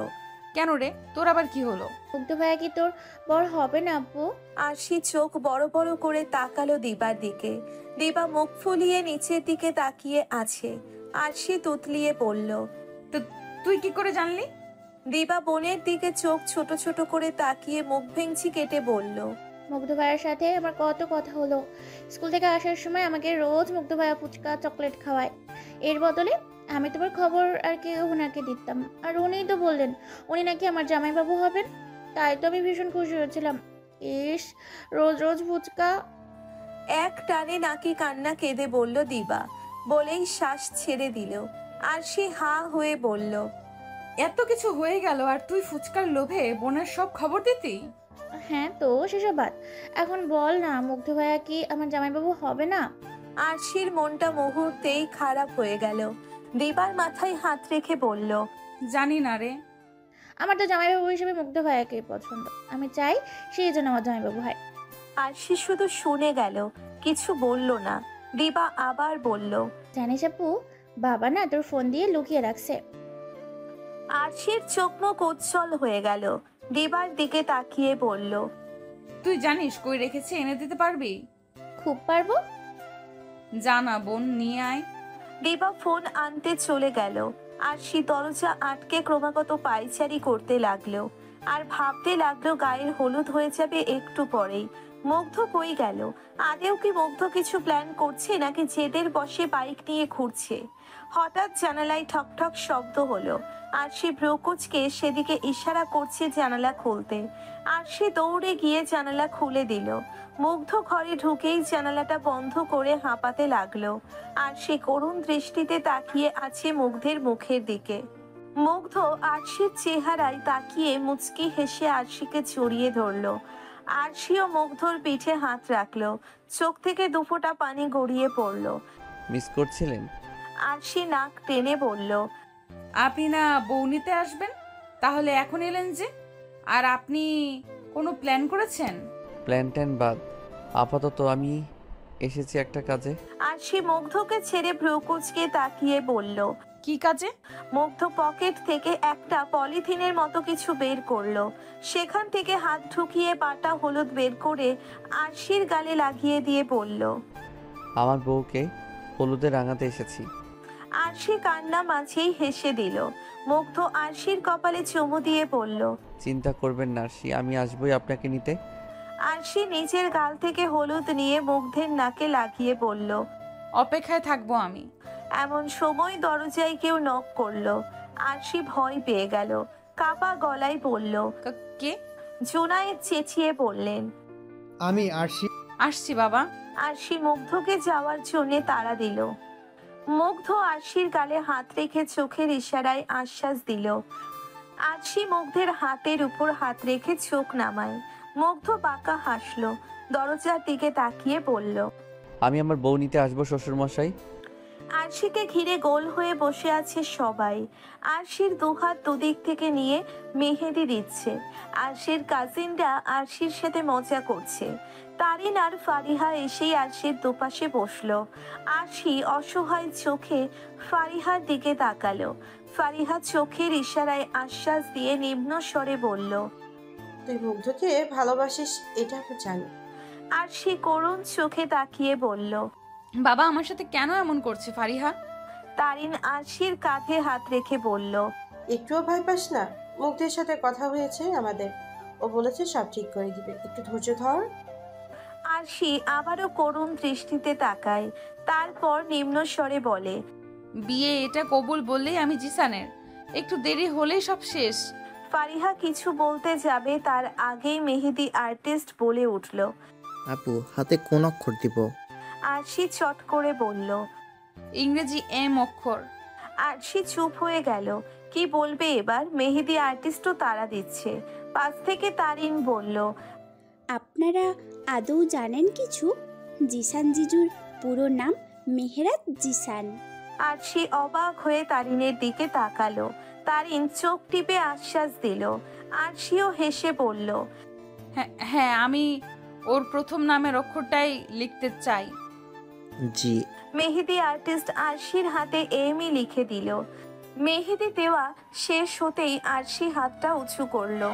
কেন রে, তোর আবার কি হলো? মুগ্ধ ভাইয়া কি তোর বর হবে না আপু? আরশি চোখ বড় বড় করে তাকালো দিবার দিকে। দিবা মুখ ফুলিয়ে নিচের দিকে তাকিয়ে আছে। আরশি তুতলিয়ে বলল, তো তুই কি করে জানলি? দিবা বোনের দিকে চোখ ছোট ছোট করে তাকিয়ে মুখ ভেঙচি কেটে বলল, মুগ্ধ ভাইয়ের সাথে আমার কত কথা হলো। স্কুল থেকে আসার সময় আমাকে রোজ মুগ্ধ ভাইয়া ফুচকা চকলেট খাওয়ায়। এর বদলে আমি তোমার খবর আর কি ওনাকে দিতাম। আর উনিই তো বললেন উনি নাকি আমার জামাইবাবু হবেন। তাই তো আমি ভীষণ খুশি হয়েছিলাম। ইস, রোজ রোজ ফুচকা। এক টানে নাকি কান্না কেঁদে বলল দিবা, বলেই শ্বাস ছেড়ে দিল। আর সে হা হয়ে বলল, এত কিছু হয়ে গেল আর তুই ফুচকার লোভে বোনের সব খবর দিতি? হ্যাঁ তো সেসব বাদ, এখন বল না মুগ্ধ ভাইয়া কি আমার জামাইবাবু হবে না? আরশির মনটা মুহূর্তেই খারাপ হয়ে গেল। দিবার মাথায় হাত রেখে বলল, জানি না রে। আমার তো জামাইবাবু হিসেবে মুগ্ধ ভাইয়াকেই পছন্দ। আমি চাই সেই জন্য আমার জামাইবাবু হয়। আরশি শুধু শুনে গেল, কিছু বলল না। দিবা আবার বলল, জানিস আপু, বাবা না তোর ফোন দিয়ে লুকিয়ে রাখছে। আরশির চোখ মুখ উজ্জ্বল হয়ে গেল। দিবার দিকে তাকিয়ে বলল, তুই জানিস কই রেখেছে, এনে দিতে পারবি? খুব পারবো। জানা বোন, নিয়ে আয়। দিবা ফোন আনতে চলে গেল। আরশি দরজা আটকে ক্রমাগত পায়চারি করতে লাগলো। আর ভাবতে লাগলো গায়ের হলুদ হয়ে যাবে একটু পরেই। মুগ্ধ কই গেল? আদেও কি মুগ্ধ কিছু প্ল্যান করছে নাকি জেদের বসে বাইক নিয়ে ঘুরছে? হঠাৎ জানালায় ঠকঠক শব্দ হলো। আরশি ভ্রুকুচকে সেদিকে ইশারা করছে জানালা খুলতে। আরশি দৌড়ে গিয়ে জানালা খুলে দিল। মুগ্ধ ঘরে ঢুকেই জানালাটা বন্ধ করে হাঁপাতে লাগলো। আরশি করুণ দৃষ্টিতে তাকিয়ে আছে মুগ্ধের মুখের দিকে। মুগ্ধ আরশির চেহারায় তাকিয়ে মুচকি হেসে আরশিকে জড়িয়ে ধরলো। আরশিও মুগ্ধর পিঠে হাত রাখলো। চোখ থেকে দুফোঁটা পানি গড়িয়ে পড়লো। মিস করছিলেন? আরশি নাক টেনে বলল, আপনি না বউ নিতে আসবেন, তাহলে এখন এলেন যে? আর আপনি কোনো প্ল্যান করেছেন? প্ল্যান ট্যান বাদ, আপাতত আমি এসেছি একটা কাজে। আরশি মুগ্ধকে ছেড়ে ভ্রুকুচকে তাকিয়ে বলল, কি কাজে? মুগ্ধ পকেট থেকে একটা পলিথিনের মতো কিছু বের করলো। সেখান থেকে হাত ঢুকিয়ে বাটা হলুদ বের করে আরশির গালে লাগিয়ে দিয়ে বলল, আমার বউকে হলুদে রাঙাতে এসেছি। আরশি কান্না মাঝেই হেসে দিল। মুগ্ধ আরশির কপালে চুমু দিয়ে বলল, চিন্তা করবেন না আরশি, আমি আসবই আপনাকে নিতে। আরশি নিজের গাল থেকে হলুদ নিয়ে মুগ্ধের নাকে লাগিয়ে বলল, অপেক্ষায় থাকবো আমি। এমন সময় দরজায় কেউ নক করলো। আরশি ভয় পেয়ে গেল। কাপা গলায় বলল, কে? জুনায়েদ চেঁচিয়ে বললেন, আমি আরশি। আসছি বাবা। আরশি মুগ্ধকে যাওয়ার জন্য তাড়া দিল। মুগ্ধ আরশির গালে হাত রেখে চোখের ইশারায় আশ্বাস দিল। আরশি মুগ্ধের হাতের উপর হাত রেখে চোখ নামায়। মুগ্ধ বাঁকা হাসলো। দরজার দিকে তাকিয়ে বলল, আমি আমার বউ নিতে আসবো শ্বশুরমশাই। আরশিকে ঘিরে গোল হয়ে বসে আছে সবাই। আরশির দুহাত দুদিক থেকে নিয়ে মেহেদি দিচ্ছে। আরশির কাজিনরা আরশির সাথে মজা করছে। তারিন আর ফারিহা এসেই আরশির দুপাশে বসলো। আরশি অসহায় চোখে ফারিহার দিকে তাকালো। ফারিহা চোখের ইশারায় আশ্বাস দিয়ে নিম্ন স্বরে বলল, তুই মুগ্ধকে ভালোবাসিস, এটা আমি জানি। আরশি করুণ চোখে তাকিয়ে বলল, বাবা আমার সাথে কেন এমন করছে ফারিহা? তারিন আরশির কাঁধে হাত রেখে বলল, একটুও ভয় পাস না, মুগ্ধের সাথে কথা হয়েছে আমাদের, ও বলেছে সব ঠিক করে দিবে, একটু ধৈর্য ধর। আরশি আবারও করুণ দৃষ্টিতে তাকায়। তারপর নিম্ন স্বরে বলে, বিয়ে এটা কবুল বললেই আমি জিসানের, একটু দেরি হলেই সব শেষ। ফারিহা কিছু বলতে যাবে তার আগেই মেহেদি আর্টিস্ট বলে উঠল, আপু হাতে কোন অক্ষর দিব? আরশি চট করে বলল, ইংরেজি এম অক্ষর। আরশি চুপ হয়ে গেল। কি বলবে এবার? মেহেদি আর্টিস্টও তাড়া দিচ্ছে। পাশ থেকে তারিন বলল, আপনারা আদৌ জানেন কিছু? জিসান জিজুর পুরো নাম মেহেরাত জিসান। আরশি অবাক হয়ে তারিনের দিকে তাকালো। তারিন চোখ টিপে আশ্বাস দিল। আরশিও হেসে বলল, হ্যাঁ আমি ওর প্রথম নামের অক্ষরটাই লিখতে চাই। জি। মেহেদি আর্টিস্ট আরশির হাতে এমই লিখে দিল। মেহেদি দেওয়া শেষ হতেই আরশি হাতটা উঁচু করলো।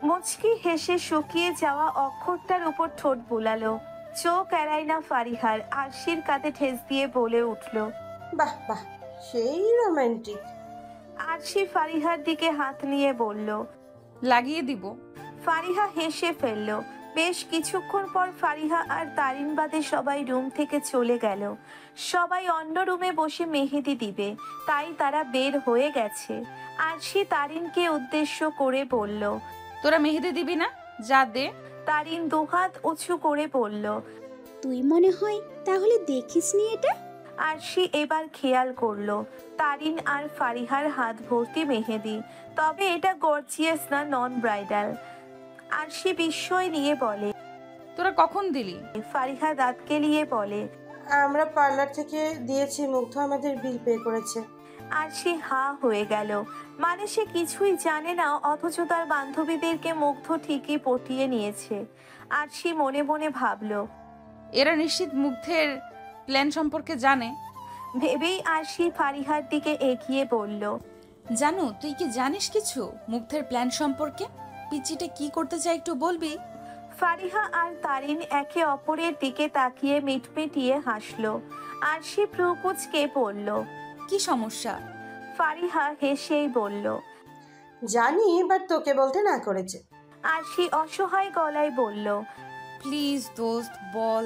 মুচকি হেসে শুকিয়ে যাওয়া অক্ষরটার উপর ঠোঁট বুলালো। চোখ এড়ায় না ফারিহার। আরশির কাঁধে ঠেস দিয়ে বলে উঠল, বাহ বাহ, সেই রোমান্টিক। আরশি ফারিহার দিকে হাত নিয়ে বলল। লাগিয়ে দিব। ফারিহা হেসে ফেলল। বেশ কিছুক্ষণ পর ফারিহা আর তারিন বাদে সবাই রুম থেকে চলে গেল। সবাই অন্য রুমে বসে মেহেদি দিবে, তাই তারা বের হয়ে গেছে। আরশি তারিনকে উদ্দেশ্য করে বলল, তোরা মেহেদি দিবি না? যা দে। তারিন দুহাত উঁচু করে বলল, তুই মনে হয় তাহলে দেখিসনি এটা? আরশি এবার খেয়াল করলো তারিন আর ফারিহার হাত ভর্তি মেহেদি, তবে এটা গর্জিয়াস না, নন ব্রাইডাল। আরশি বিস্ময় নিয়ে বলে, তোরা কখন দিলি? ফারিহা দাঁত কেলিয়ে বলে, আমরা পার্লার থেকে দিয়েছি, মুগ্ধ আমাদের বিল পে করেছে। আরশি হা হয়ে গেল। মানে সে কিছুই জানে না, অথচ তার বান্ধবীদেরকে মুগ্ধ ঠিকই পটিয়ে নিয়েছে। আরশি মনে মনে ভাবলো, এরা নিশ্চিত মুগ্ধের প্ল্যান সম্পর্কে জানে। ভেবেই আরশি ফারিহার দিকে এগিয়ে বলল, জানু, তুই কি জানিস কিছু মুগ্ধের প্ল্যান সম্পর্কে? পিচিটা কি করতে চায় একটু বলবি? ফারিহা আর তারিন একে অপরের দিকে তাকিয়ে মিটমিটিয়ে হাসলো। আরশি ভ্রু কুঁচকে বলল, কি সমস্যা? ফারিহা হেসেই বলল, জানি, বাট তোকে বলতে না করেছে। আরশি অসহায় গলায় বলল, প্লিজ দোস্ত বল,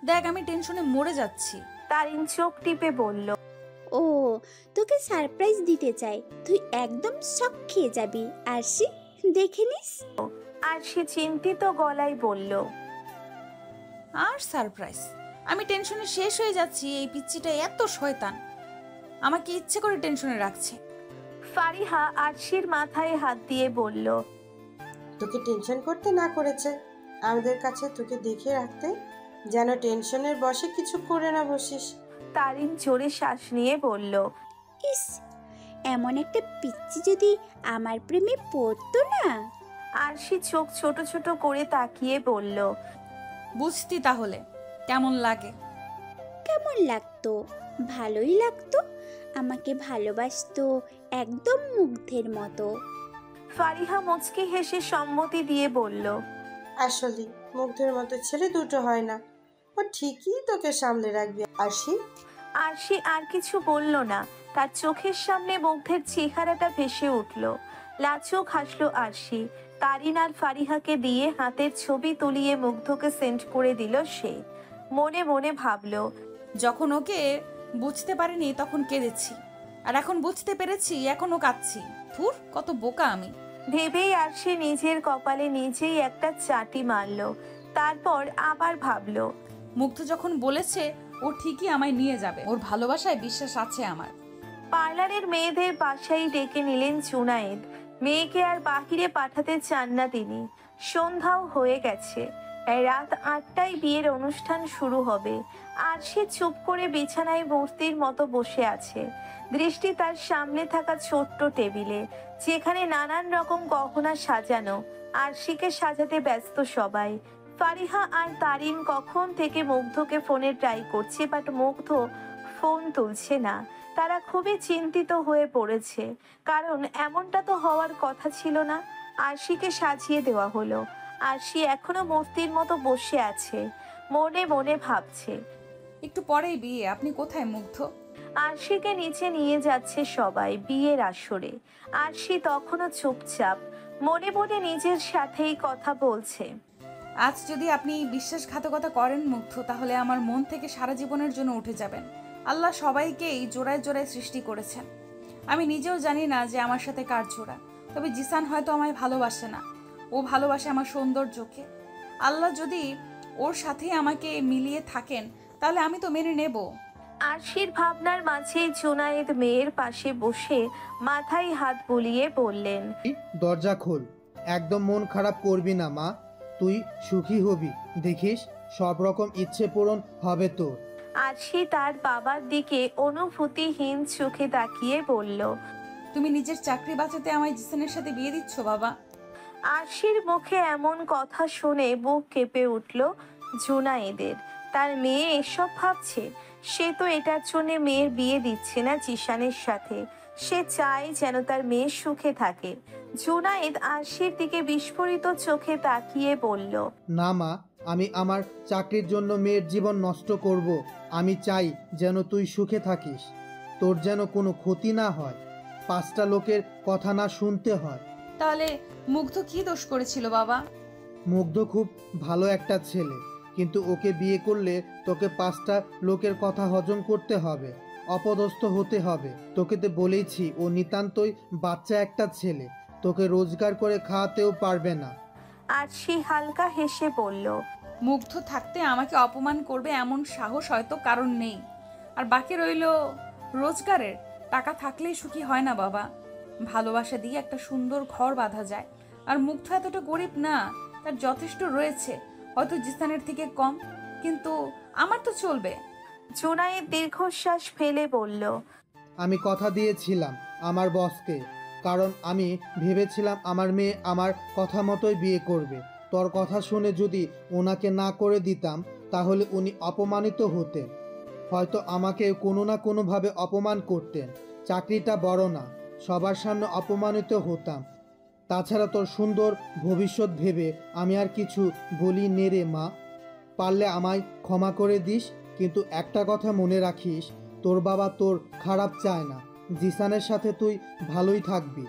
দেখ আমি টেনশনে মরে যাচ্ছি। তারিন চোখ টিপে বলল, ও তোকে সারপ্রাইজ দিতে চাই, তুই একদম শক খেয়ে যাবি আরশি, দেখে নিস। আরশি চিন্তিত গলায় বলল, আর সারপ্রাইজ? আমি টেনশনে শেষ হয়ে যাচ্ছি। এই পিচ্চিটা এত শয়তান, আমাকে ইচ্ছে করে টেনশনে রাখছে। ফারিহা আরশির মাথায় হাত দিয়ে বলল, তোকে টেনশন করতে না করেছে, আমাদের কাছে তোকে দেখে রাখতে, যেন টেনশনের বশে কিছু করে না বসিস। তারিন জোরে শ্বাস নিয়ে বলল, ইস, এমন একটা পিচ্চি যদি আমার প্রেমে পড়তো না। আরশি চোখ ছোট ছোট করে তাকিয়ে বলল, বুঝতি তাহলে কেমন লাগে? কেমন লাগতো? ভালোই লাগতো, আমাকে ভালোবাসতো একদম মুগ্ধের মতো। ফারিহা মুচকি হেসে সম্মতি দিয়ে বলল, আসলে মুগ্ধের মতো ছেলে দুটো হয় না, ও ঠিকই তোকে সামলে রাখবে। আরশি আরশি আর কিছু বলল না। তার চোখের সামনে মুগ্ধের চেহারাটা ভেসে উঠল। লাচুক হাসলো আরশি। তারিন আর ফারিহাকে দিয়ে হাতের ছবি তুলিয়ে মুগ্ধকে সেন্ড করে দিল সে। মনে মনে ভাবলো, যখন ওকে বুঝতে পারিনি তখন কেঁদেছি, আর এখন বুঝতে পেরেছি এখনো কাঁদছি। ধুর, কত বোকা আমি। ভেবেই আরশি নিজের কপালে নিজেই একটা চাটি মারল। তারপর আবার ভাবলো, মুগ্ধ যখন বলেছে ও ঠিকই আমায় নিয়ে যাবে, ওর ভালোবাসায় বিশ্বাস আছে আমার। পার্লারের মেয়েদের বাসায় ডেকে নিলেন জুনায়েদ। মেয়েকে আর বাহিরে পাঠাতে চান না তিনি। সন্ধ্যাও হয়ে গেছে, রাত 8টায় বিয়ের অনুষ্ঠান শুরু হবে। আর সে চুপ করে বিছানায় মূর্তির মতো বসে আছে। দৃষ্টি তার সামনে থাকা ছোট্ট টেবিলে, যেখানে নানান রকম গহনা সাজানো। আরশিকে সাজাতে ব্যস্ত সবাই। ফারিহা আর তারিন কখন থেকে মুগ্ধকে ফোনে ট্রাই করছে, বাট মুগ্ধ ফোন তুলছে না। তারা খুবই চিন্তিত হয়ে পড়েছে, কারণ এমনটা তো হওয়ার কথা ছিল না। আরশিকে সাজিয়ে দেওয়া হলো, আরশি এখনো মূর্তির মতো বসে আছে। মনে মনে ভাবছে, একটু পরেই বিয়ে, আপনি কোথায় মুগ্ধ? আরশিকে নিচে নিয়ে যাচ্ছে সবাই বিয়ের আসরে। আরশি তখনও চুপচাপ, মনে মনে নিজের সাথেই কথা বলছে। আজ যদি আপনি বিশ্বাসঘাতকতা করেন মুগ্ধ, তাহলে আমার মন থেকে সারা জীবনের জন্য উঠে যাবেন। আল্লাহ সবাইকেই জোড়ায় জোড়ায় সৃষ্টি করেছেন। আমি নিজেও জানি না যে আমার সাথে কার জোড়া, তবে জিসান হয়তো আমায় ভালোবাসে না, ও ভালোবাসে আমার সৌন্দর্যকে। আল্লাহ যদি ওর সাথেই আমাকে মিলিয়ে থাকেন, তাহলে আমি তো মেনে নেব। আরশির ভাবনার মাঝে জুনায়েদ মেয়ের পাশে বসে মাথায় হাত বুলিয়ে বললেন, দরজা খোল, একদম মন খারাপ করবি না মা, তুই সুখী হবি, দেখিস সব রকম ইচ্ছে পূরণ হবে তোর। আরশি তার বাবার দিকে অনুভূতিহীন চোখে তাকিয়ে বলল, তুমি নিজের চাকরি বাঁচাতে আমায় জিসানের সাথে বিয়ে দিচ্ছ বাবা? আরশির মুখে এমন কথা শুনে বুক কেঁপে উঠল জুনায়েদের। তার মেয়ে এসব ভাবছে? সে তো এটার জন্য মেয়ের বিয়ে দিচ্ছে না জিসানের সাথে। সে চায় যেন তার মেয়ে সুখে থাকে। জুনায়েদ আরশির দিকে বিস্ফোরিত চোখে তাকিয়ে বলল, না মা, আমি আমার চাকরির জন্য মেয়ের জীবন নষ্ট করব? আমি চাই যেন তুই সুখে থাকিস, তোর যেন কোনো ক্ষতি না হয়। পাঁচটা লোকের কথা না শুনতে হয়। তাহলে মুগ্ধ কি দোষ করেছিল বাবা? মুগ্ধ খুব ভালো একটা ছেলে, কিন্তু ওকে বিয়ে করলে তোকে পাঁচটা লোকের কথা হজম করতে হবে, অপদস্থ হতে হবে। তোকে তো বলেইছি ও নিতান্তই বাচ্চা একটা ছেলে, তোকে রোজগার করে খাওয়াতেও পারবে না। আরশি হালকা হেসে বলল, মুগ্ধ থাকতে আমাকে অপমান করবে এমন সাহস হয়তো কারণ নেই। আর বাকি রইল রোজগারের। টাকা থাকলেই সুখী হয় না বাবা, ভালোবাসা দিয়ে একটা সুন্দর ঘর বাঁধা যায়। আর মুগ্ধ এতটা গরিব না, তার যথেষ্ট রয়েছে, হয়তো জিসানের থেকে কম, কিন্তু আমার তো চলবে। জুনায়েদ দীর্ঘশ্বাস ফেলে বলল, আমি কথা দিয়েছিলাম আমার বসকে, কারণ আমি ভেবেছিলাম আমার মেয়ে আমার কথা মতোই বিয়ে করবে। তোর কথা শুনে যদি ওনাকে না করে দিতাম তাহলে উনি অপমানিত হতেন, হয়তো আমাকে কোনো না কোনোভাবে অপমান করতেন। চাকরিটা বড় না, সবার সামনে অপমানিত হতাম। তাছাড়া তোর সুন্দর ভবিষ্যৎ ভেবে আমি আর কিছু বলি নে রে মা, পারলে আমায় ক্ষমা করে দিস, কিন্তু একটা কথা মনে রাখিস, তোর বাবা তোর খারাপ চায় না, জিসানের সাথে তুই ভালোই থাকবি।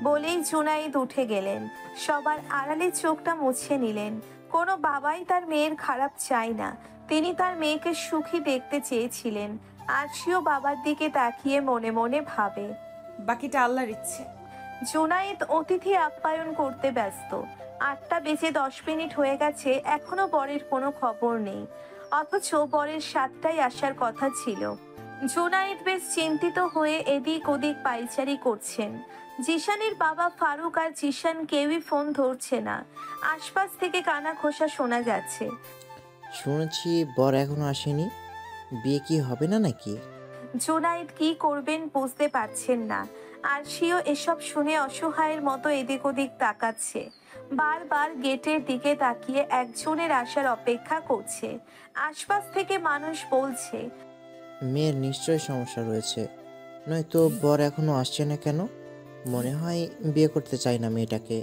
বলেই জুনায়েদ উঠে গেলেন। সবার আড়ালে চোখটা মুছে নিলেন। কোনো বাবাই তার মেয়ের খারাপ চায় না, তিনি তার মেয়েকে সুখী দেখতে চেয়েছিলেন। আরশিও বাবার দিকে তাকিয়ে মনে মনে ভাবে, বাকিটা আল্লাহর ইচ্ছে। জুনায়েদ অতিথি আপ্যায়ন করতে ব্যস্ত। 8টা বেজে 10 মিনিট হয়ে গেছে, এখনো বরের কোনো খবর নেই, অথচ বরের 7টায় আসার কথা ছিল। জুনায়েদ বেশ চিন্তিত হয়ে এদিক ওদিক পাইচারি করছেন। জিশানের বাবা ফারুক আর জিশান কেউই ফোন ধরছে না। আশপাশ থেকে কানা ঘোষা শোনা যাচ্ছে। শুনেছি বর এখনো আসেনি, বিয়ে কি হবে না নাকি? জুনায়েদ কি করবেন বুঝতে পারছেন না। আরশিও এসব শুনে অসহায়ের মতো এদিক ওদিক তাকাচ্ছে। বারবার গেটের দিকে তাকিয়ে একজনের আসার অপেক্ষা করছে। আশপাশ থেকে মানুষ বলছে, মেয়ের নিশ্চয়ই সমস্যা রয়েছে, নয়তো বর এখনো আসছে না কেন? মনে হয় বিয়ে করতে চাই না মেয়েটাকে।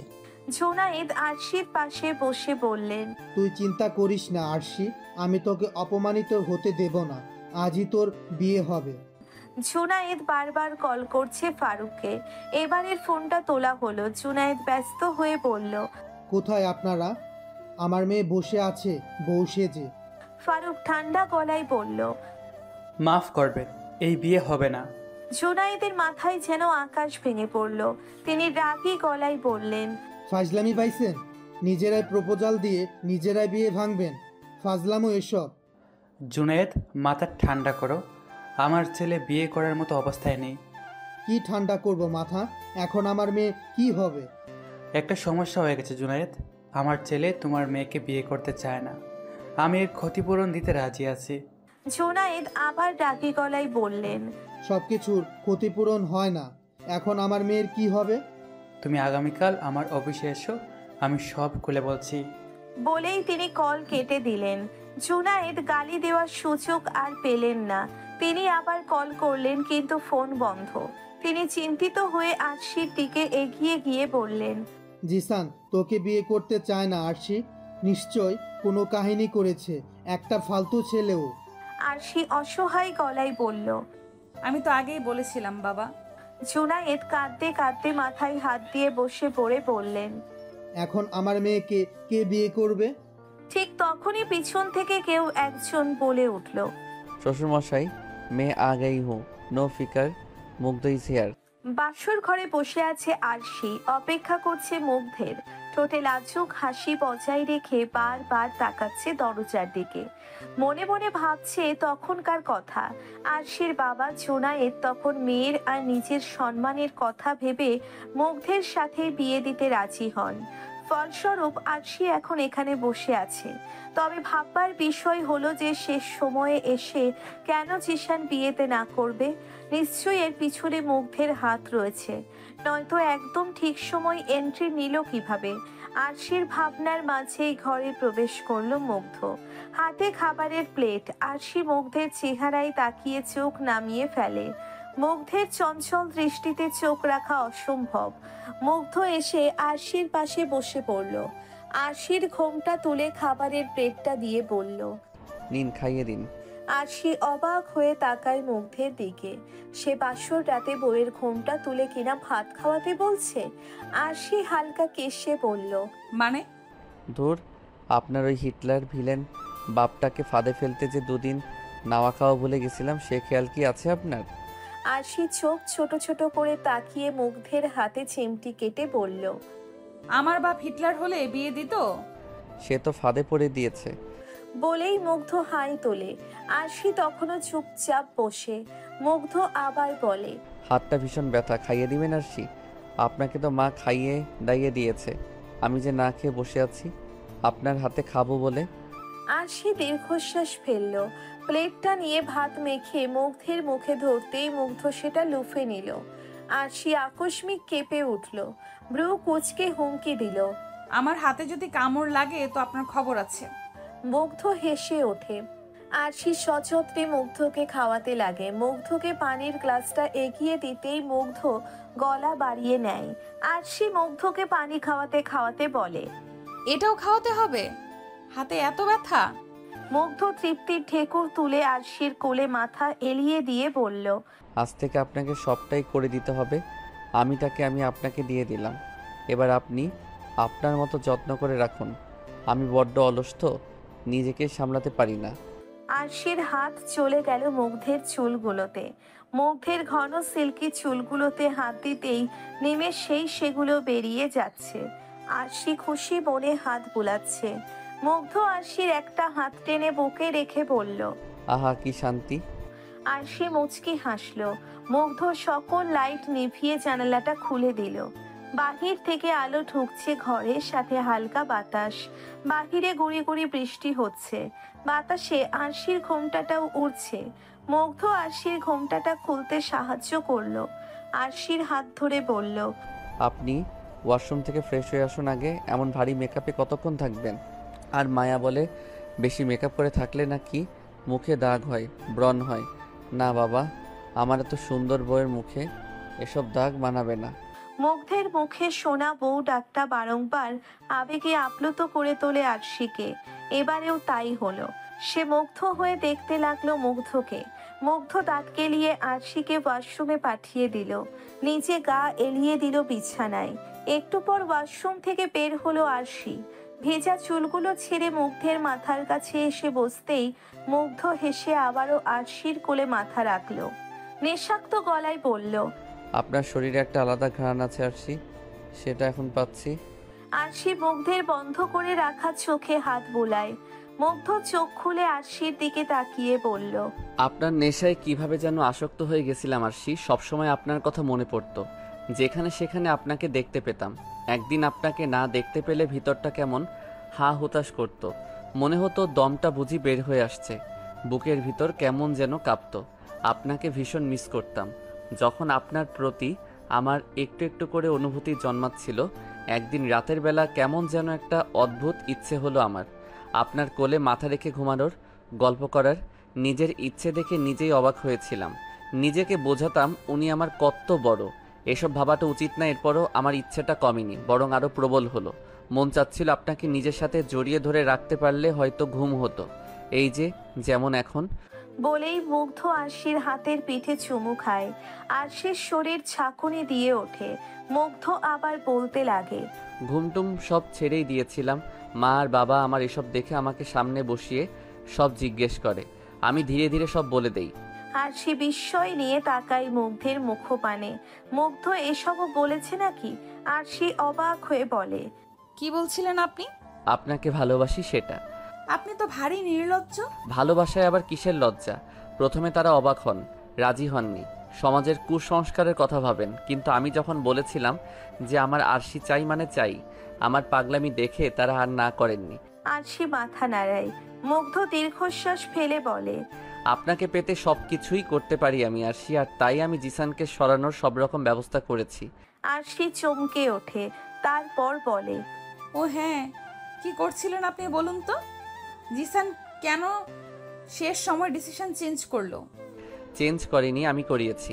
জুনায়েদ আরশির পাশে বসে বললেন, তুই চিন্তা করিস না আরশি, আমি তোকে অপমানিত হতে দেব না, আজই তোর বিয়ে হবে। জুনায়েদ বারবার কল করছে ফারুককে। এবারের ফোনটা তোলা হলো। জুনায়েদ ব্যস্ত হয়ে বলল, কোথায় আপনারা? আমার মেয়ে বসে আছে বউ সেজে। ফারুক ঠান্ডা গলায় বলল, মাফ করবেন, এই বিয়ে হবে না। জুনায়েদের মাথায় যেন আকাশ ভেঙে পড়ল। তিনি রাগী গলায় বললেন, ফাজলামি পাইছেন? নিজেরাই প্রপোজাল দিয়ে নিজেরাই বিয়ে ভাঙবেন, ফাজলামো এসব। জুনায়েদ, মাথা ঠান্ডা করো, আমার ছেলে বিয়ে করার মতো অবস্থায় নেই। কি ঠান্ডা করব মাথা? এখন আমার মেয়ে কি হবে? একটা সমস্যা হয়ে গেছে জুনায়েদ, আমার ছেলে তোমার মেয়েকে বিয়ে করতে চায় না। আমি এর ক্ষতিপূরণ দিতে রাজি আছি। জুনায়েদ আবার রাগী গলায় বললেন, সবকিছুর ক্ষতিপূরণ হয় না, এখন আমার মেয়ের কি হবে? তুমি আগামীকাল আমার অফিসে এসো, আমি সব খুলে বলছি। বলেই তিনি কল কেটে দিলেন। জুনায়েদ গালি দেওয়ার সুযোগ আর পেলেন না। তিনি আবার কল করলেন, কিন্তু ফোন বন্ধ। তিনি চিন্তিত হয়ে আরশির দিকে এগিয়ে গিয়ে বললেন, জিসান তোকে বিয়ে করতে চায় না আরশি, নিশ্চয় কোনো কাহিনী করেছে, একটা ফালতু ছেলেও। আরশি অসহায় গলায় বলল, আমি তো আগেই বলেছিলাম বাবা। জুনায়েদ কাঁদতে কাঁদতে মাথায় হাত দিয়ে বসে পড়ে বললেন, এখন আমার মেয়েকে কে বিয়ে করবে? ঠিক তখনই পিছন থেকে কেউ একজন বলে উঠল, শ্বশুরমশাই, মেয়ে আ গই হুঁ, নো ফিকার, মুগ্ধ ইজ হিয়ার। বাসর ঘরে বসে আছে আরশি, অপেক্ষা করছে মুগ্ধের। ঠোঁটে লাজুক হাসি বজায় রেখে বারবার তাকাচ্ছে দরজার দিকে। মনে মনে ভাবছে তখনকার কথা। আরশির বাবা জুনায়েদ তখন মেয়ের আর নিজের সম্মানের কথা ভেবে মুগ্ধের সাথে বিয়ে দিতে রাজি হন। ফলস্বরূপ আরশি এখন এখানে বসে আছে। তবে ভাববার বিষয় হলো যে শেষ সময়ে এসে কেন জিশান বিয়েতে না করবে? নিশ্চয়ই এর পিছনে মুগ্ধের হাত রয়েছে, নয়তো একদম ঠিক সময় এন্ট্রি নিল কিভাবে? আরশির ভাবনার মাঝেই ঘরে প্রবেশ করলো মুগ্ধ, হাতে খাবারের প্লেট। আরশি মুগ্ধের চেহারায় তাকিয়ে চোখ নামিয়ে ফেলে। মুগ্ধের চঞ্চল দৃষ্টিতে চোখ রাখা অসম্ভব। মুগ্ধ এসে আরশির পাশে বসে পড়ল। আরশির ঘোমটা তুলে খাবারের প্লেটটা দিয়ে বলল, নিন, খাইয়ে দিন। আরশি অবাক হয়ে তাকায় মুগ্ধের দিকে। সে বাসর রাতে বউয়ের ঘোমটা তুলে কিনা ভাত খাওয়াতে বলছে। আরশি হালকা কেশে বলল, মানে? ধুর, আপনার ওই হিটলার ভিলেন বাপটাকে ফাঁদে ফেলতে যে দুদিন নাওয়া খাওয়া ভুলে গেছিলাম, সে খেয়াল কি আছে আপনার? আরশি চোখ ছোট ছোট করে তাকিয়ে মুগ্ধের হাতে চিমটি কেটে বলল, আমার বাপ হিটলার হলে বিয়ে দিত? সে তো ফাঁদে পড়ে দিয়েছে। বলেই মুগ্ধ হাই তোলে। আরশি তখনও চুপচাপ বসে। মুগ্ধ আবার বলে, হাতটা ভীষণ ব্যথা, খাইয়ে দিবেন আরশি? আপনাকে তো মা খাইয়ে দাইয়ে দিয়েছে, আমি যে না খেয়ে বসে আছি আপনার হাতে খাবো বলে। আরশি দীর্ঘশ্বাস ফেলল। প্লেটটা নিয়ে ভাত মেখে মুগ্ধের মুখে ধরতেই মুগ্ধ সেটা লুফে নিল। আরশি আকস্মিক কেঁপে উঠল, ব্রু কুচকে হুমকি দিল, আমার হাতে যদি কামড় লাগে তো আপনার খবর আছে। মুগ্ধ হেসে ওঠে। আরশি সযত্নে মুগ্ধকে খাওয়াতে লাগে। মুগ্ধকে পানির গ্লাসটা এগিয়ে দিতেই মুগ্ধ গলা বাড়িয়ে নেয়। আরশি মুগ্ধকে পানি খাওয়াতে খাওয়াতে বলে, এটাও খাওয়াতে হবে? হাতে এত ব্যথা? মুগ্ধ তৃপ্তির ঠেকুর তুলে আরশির কোলে মাথা এলিয়ে দিয়ে বলল, আজ থেকে আপনাকে সবটাই করে দিতে হবে। আমি আপনাকে দিয়ে দিলাম, এবার আপনি আপনার মতো যত্ন করে রাখুন। আমি বড্ড অলস তো, নিজেকে সামলাতে পারি না। আরশির হাত চলে গেল মুগ্ধের চুলগুলোতে। মুগ্ধের ঘন সিল্কি চুলগুলোতে হাত দিতেই নিমেষেই সেগুলো বেরিয়ে যাচ্ছে। আরশি খুশি মনে হাত বুলাচ্ছে। মুগ্ধ আরশির একটা হাত টেনে বুকে রেখে বলল, আহা কি শান্তি। আরশি মুচকি হাসল। মুগ্ধ সকল লাইট নিভিয়ে জানালাটা খুলে দিল। বাহির থেকে আলো ঢুকছে ঘরে, সাথে হালকা বাতাস। বাহিরে গুড়ি গুড়ি বৃষ্টি হচ্ছে। বাতাসে আরশির ঘোমটাটাও উড়ছে। মুগ্ধ আরশির ঘোমটাটা খুলতে সাহায্য করলো। আরশির হাত ধরে বলল, আপনি ওয়াশরুম থেকে ফ্রেশ হয়ে আসুন আগে। এমন ভারী মেকআপে কতক্ষণ থাকবেন? আর মায়া বলে বেশি মেকআপ করে থাকলে নাকি মুখে দাগ হয়, ব্রণ হয়। না বাবা, আমার এত সুন্দর বউয়ের মুখে এসব দাগ মানাবে না। মুগ্ধের মুখে শোনা বউ ডাকটা বারংবার আবেগে আপ্লুত করে তোলে আরশিকে। এবারেও তাই হলো। সে মুগ্ধ হয়ে দেখতে লাগলো মুগ্ধকে। মুগ্ধ দাঁত কেলিয়ে আরশিকে ওয়াশরুমে পাঠিয়ে দিল। নিচে গা এলিয়ে দিল বিছানায়। একটু পর ওয়াশরুম থেকে বের হলো আরশি। ভেজা চুলগুলো ছেড়ে মুগ্ধের মাথার কাছে এসে বসতেই মুগ্ধ হেসে আবারও আরশির কোলে মাথা রাখলো। নেশাক্ত গলায় বলল, আপনার শরীরে একটা আলাদা ঘ্রাণ আছে আরশি, সেটা এখন পাচ্ছি। আরশি মুগ্ধের বন্ধ করে রাখা চোখে হাত বোলায়। মুগ্ধ চোখ খুলে আরশির দিকে তাকিয়ে বলল, আপনার নেশায় কিভাবে যেন আসক্ত হয়ে গেছিলাম আরশি। সবসময় আপনার কথা মনে পড়তো, যেখানে সেখানে আপনাকে দেখতে পেতাম। একদিন আপনাকে না দেখতে পেলে ভিতরটা কেমন হা হুতাশ করতো, মনে হতো দমটা বুঝি বের হয়ে আসছে, বুকের ভিতর কেমন যেন কাঁপতো। আপনাকে ভীষণ মিস করতাম। যখন আপনার প্রতি আমার একটু একটু করে অনুভূতি জন্মাচ্ছিল, একদিন রাতের বেলা কেমন যেন একটা অদ্ভুত ইচ্ছে হলো আমার, আপনার কোলে মাথা রেখে ঘুমানোর, গল্প করার। নিজের ইচ্ছে দেখে নিজেই অবাক হয়েছিলাম। নিজেকে বোঝাতাম উনি আমার কত বড়। এসব ভাবাটা উচিত না, এরপরও আমার ইচ্ছেটা কমেনি, বরং আরও প্রবল হলো। মন চাচ্ছিল আপনাকে নিজের সাথে জড়িয়ে ধরে রাখতে পারলে হয়তো ঘুম হতো, এই যে যেমন এখন। বলেই মুগ্ধ আরশির হাতের পিঠে চুমু খায়। আরশির শরীর ঝাঁকুনি দিয়ে ওঠে। মুগ্ধ আবার বলতে লাগে, ঘুমটুম সব ছেড়েই দিয়েছিলাম। মা আর বাবা আমার এসব দেখে আমাকে সামনে বসিয়ে সব জিজ্ঞেস করে, আমি ধীরে ধীরে সব বলে দেই। আরশি বিস্ময় নিয়ে তাকায় মুগ্ধের মুখপানে। মুগ্ধ এসবও বলেছে নাকি? আরশি অবাক হয়ে বলে, কি বলছিলেন আপনি? আপনাকে ভালোবাসি সেটা। আপনি তো ভারী নির্লজ্জ। ভালোবাসায় আবার কিসের লজ্জা? প্রথমে তারা অবাক হন, রাজি হননি, সমাজের কুসংস্কারের কথা ভাবেন। কিন্তু আমি যখন বলেছিলাম যে আমার আরশি চাই মানে চাই, আমার পাগলামি দেখে তারা আর না করেননি। আরশি মাথা নাড়ায়। মুগ্ধ দীর্ঘশ্বাস ফেলে বলে, আপনাকে পেতে সব কিছুই করতে পারি আমি আরশি, আর তাই আমি জিসানকে সরানোর সব রকম ব্যবস্থা করেছি। আরশি চমকে ওঠে। তারপর বলে, ও হ্যাঁ, কি করছিলেন আপনি বলুন তো? জিসান কেন শেষ সময় ডিসিশন চেঞ্জ করলো? চেঞ্জ করেনি, আমি করিয়েছি।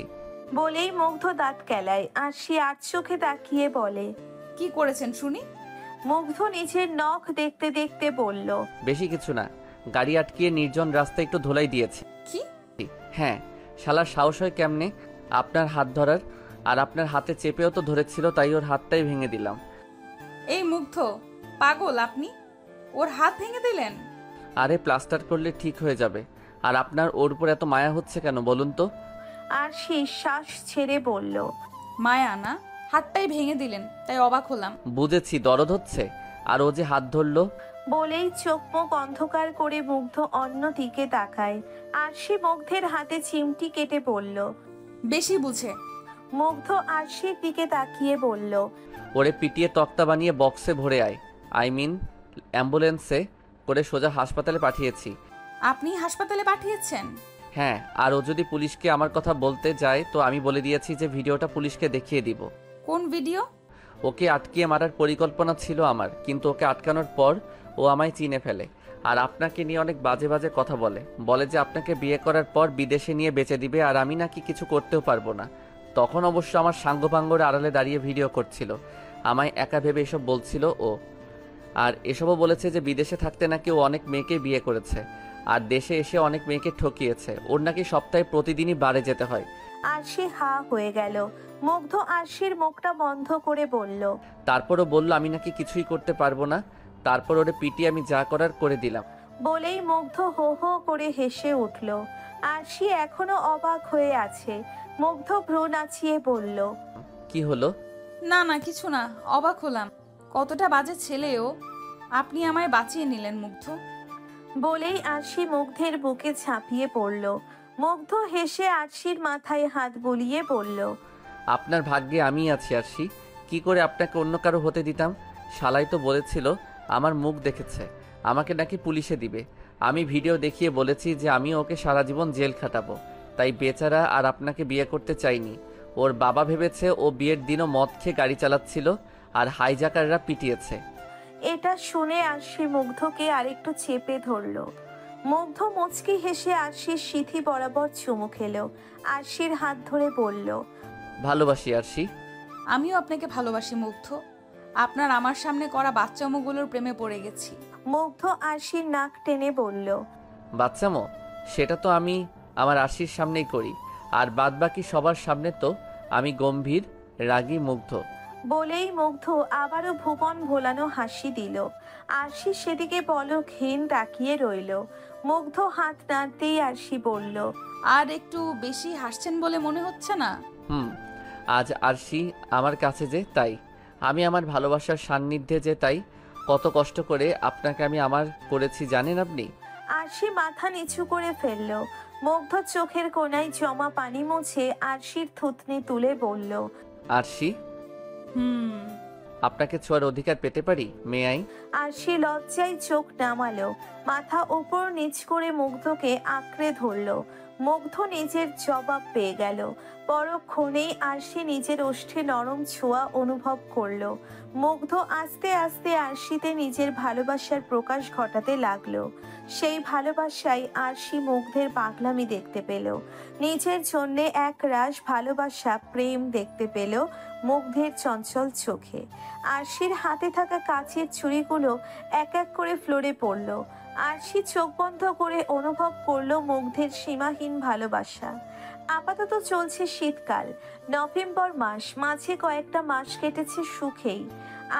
বলেই মুগ্ধ দাঁত কেলায়। আরশি আর চোখে তাকিয়ে বলে, কি করেছেন শুনি? মুগ্ধ নিজের নখ দেখতে দেখতে বলল, বেশি কিছু না, গাড়ি আটকিয়ে নির্জন রাস্তায় একটু ধোলাই দিয়েছি। কি? হ্যাঁ, শালার সাহস হয় কেমনে আপনার হাত ধরার? আর আপনার হাতে চেপেও তো ধরেছিল, তাই ওর হাতটাই ভেঙে দিলাম। এই মুগ্ধ, পাগল আপনি? ওর হাত ভেঙে দিলেন? আরে প্লাস্টার করলে ঠিক হয়ে যাবে। আর আপনার ওর উপর এত মায়া হচ্ছে কেন বলুন তো? আরশি শ্বাস ছেড়ে বলল, মায়া না, হাতটাই ভেঙে দিলেন, তাই অবাক হলাম। বুঝেছি, দরদ হচ্ছে। আর ও যে হাত ধরলো। বলেই চোখ মুখ অন্ধকার করে মুগ্ধ অন্য দিকে তাকায়। আরশি মুগ্ধের হাতে চিমটি কেটে বলল। বেশি বুঝে। মুগ্ধ আরশির দিকে তাকিয়ে বলল, ওরে পিটিয়ে তক্তা বানিয়ে বক্সে ভরে আয়, অ্যাম্বুলেন্সে করে সোজা হাসপাতালে পাঠিয়েছি। আপনি হাসপাতালে পাঠিয়েছেন? হ্যাঁ, আর ও যদি পুলিশকে আমার কথা বলতে যায় তো আমি বলে দিয়েছি যে ভিডিওটা পুলিশকে দেখিয়ে দিব। কোন ভিডিও? ওকে আটকিয়ে মারার পরিকল্পনা ছিল আমার, কিন্তু ওকে আটকানোর পর ও আমায় চিনে ফেলে। আর আপনাকে নিয়ে অনেক বাজে বাজে কথা বলে যে আপনাকে বিয়ে করার পর বিদেশে নিয়ে বেচে দিবে, আর আমি নাকি কিছু করতেও পারবো না। তখন অবশ্য আমার সাঙ্গপাঙ্গর আড়ালে দাঁড়িয়ে ভিডিও করছিল, আমায় একা ভেবে এসব বলছিল ও। আর এসবও বলেছে যে বিদেশে থাকতে নাকি ও অনেক মেয়েকে বিয়ে করেছে, আর দেশে এসে অনেক মেয়েকে ঠকিয়েছে। ওর নাকি সপ্তাহে প্রতিদিনই বারে যেতে হয়। আরশি হা হয়ে গেল। মুগ্ধ আরশির মুখটা বন্ধ করে বলল, তারপরও বলল আমি নাকি কিছুই করতে পারবো না। তারপর ওরে পিটিয়ে আমি যা করার করে দিলাম। বলেই মুগ্ধ হো হো করে হেসে উঠল। আরশি এখনো অবাক হয়ে আছে। মুগ্ধ ভ্রু নাচিয়ে বলল, কি হলো? না না, কিছু না, অবাক হলাম। কতটা বাজে ছেলেও, আপনি আমায় বাঁচিয়ে নিলেন মুগ্ধ। বলেই আরশি মুগ্ধের বুকে ঝাঁপিয়ে পড়ল। মুগ্ধ হেসে আরশির মাথায় হাত বুলিয়ে বলল, আপনার ভাগ্যে আমি আছি আরশি। কি করে আপনাকে অন্য কারো হতে দিতাম? শালাই তো বলেছিল আমার মুখ দেখেছে, আমাকে নাকি পুলিশে দিবে। আমি ভিডিও দেখিয়ে বলেছি যে আমি ওকে সারা জীবন জেল খাটাবো। তাই বেচারা আর আপনাকে বিয়ে করতে চাইনি। ওর বাবা ভেবেছে ও বিয়ের দিনও মদ খেয়ে গাড়ি চালাচ্ছিল, আর হাইজাকাররা পিটিয়েছে। এটা শুনে আরশি মুগ্ধকে আরেকটু চেপে ধরল। মুগ্ধ মুচকি হেসে আরশির সিথি বরাবর চুমু খেলো। আরশির হাত ধরে বলল, ভালোবাসি আরশি। আমিও আপনাকে ভালোবাসি মুগ্ধ। আপনার আমার সামনে করা বাচ্চামোগুলোর প্রেমে পড়ে গেছি। মুগ্ধ আরশির নাক টেনে বলল, বাচ্চামো? সেটা তো আমি আমার আরশির সামনেই করি, আর বাদ বাকি সবার সামনে তো আমি গম্ভীর রাগী মুগ্ধ। বলেই মুগ্ধ আবারও ভুবন ভোলানো হাসি দিল। আরশি সেদিকে পলকহীন তাকিয়ে রইল। মুগ্ধ হাত নাড়তেই আরশি বলল, আর একটু বেশি হাসছেন বলে মনে হচ্ছে না? আজ আরশি আমার কাছে যে তাই, আমি আমার ভালোবাসার সান্নিধ্যে যে তাই, কত কষ্ট করে আপনাকে আমি আমার করেছি জানেন আপনি? আরশি মাথা নিচু করে ফেলল। মুগ্ধ চোখের কোণায় জমা পানি মুছে আরশির থুতনি তুলে বলল, আরশি, আপনাকে ছোঁয়ার অধিকার পেতে পারি? মেয়ে। আরশি লজ্জায় চোখ নামালো। মাথা উপর নিচ করে মুগ্ধকে আঁকড়ে ধরল। মুগ্ধ নিজের জবাব পেয়ে গেল। পরক্ষণেই আরশি নিজের ওষ্ঠে নরম ছোঁয়া অনুভব করলো। মুগ্ধ আস্তে আস্তে আরশিতে নিজের ভালোবাসার প্রকাশ ঘটাতে লাগলো। সেই ভালোবাসায় আরশি মুগ্ধের পাগলামি দেখতে পেল। নিজের জন্যে এক রাশ ভালোবাসা প্রেম দেখতে পেল মুগ্ধের চঞ্চল চোখে। আরশির হাতে থাকা কাচের ছুরিগুলো এক এক করে ফ্লোরে পড়ল। আরশি চোখ বন্ধ করে অনুভব করলো মুগ্ধের সীমাহীন ভালোবাসা। আপাতত চলছে শীতকাল, নভেম্বর মাস, মাঝে কয়েকটা মাস কেটেছে সুখেই।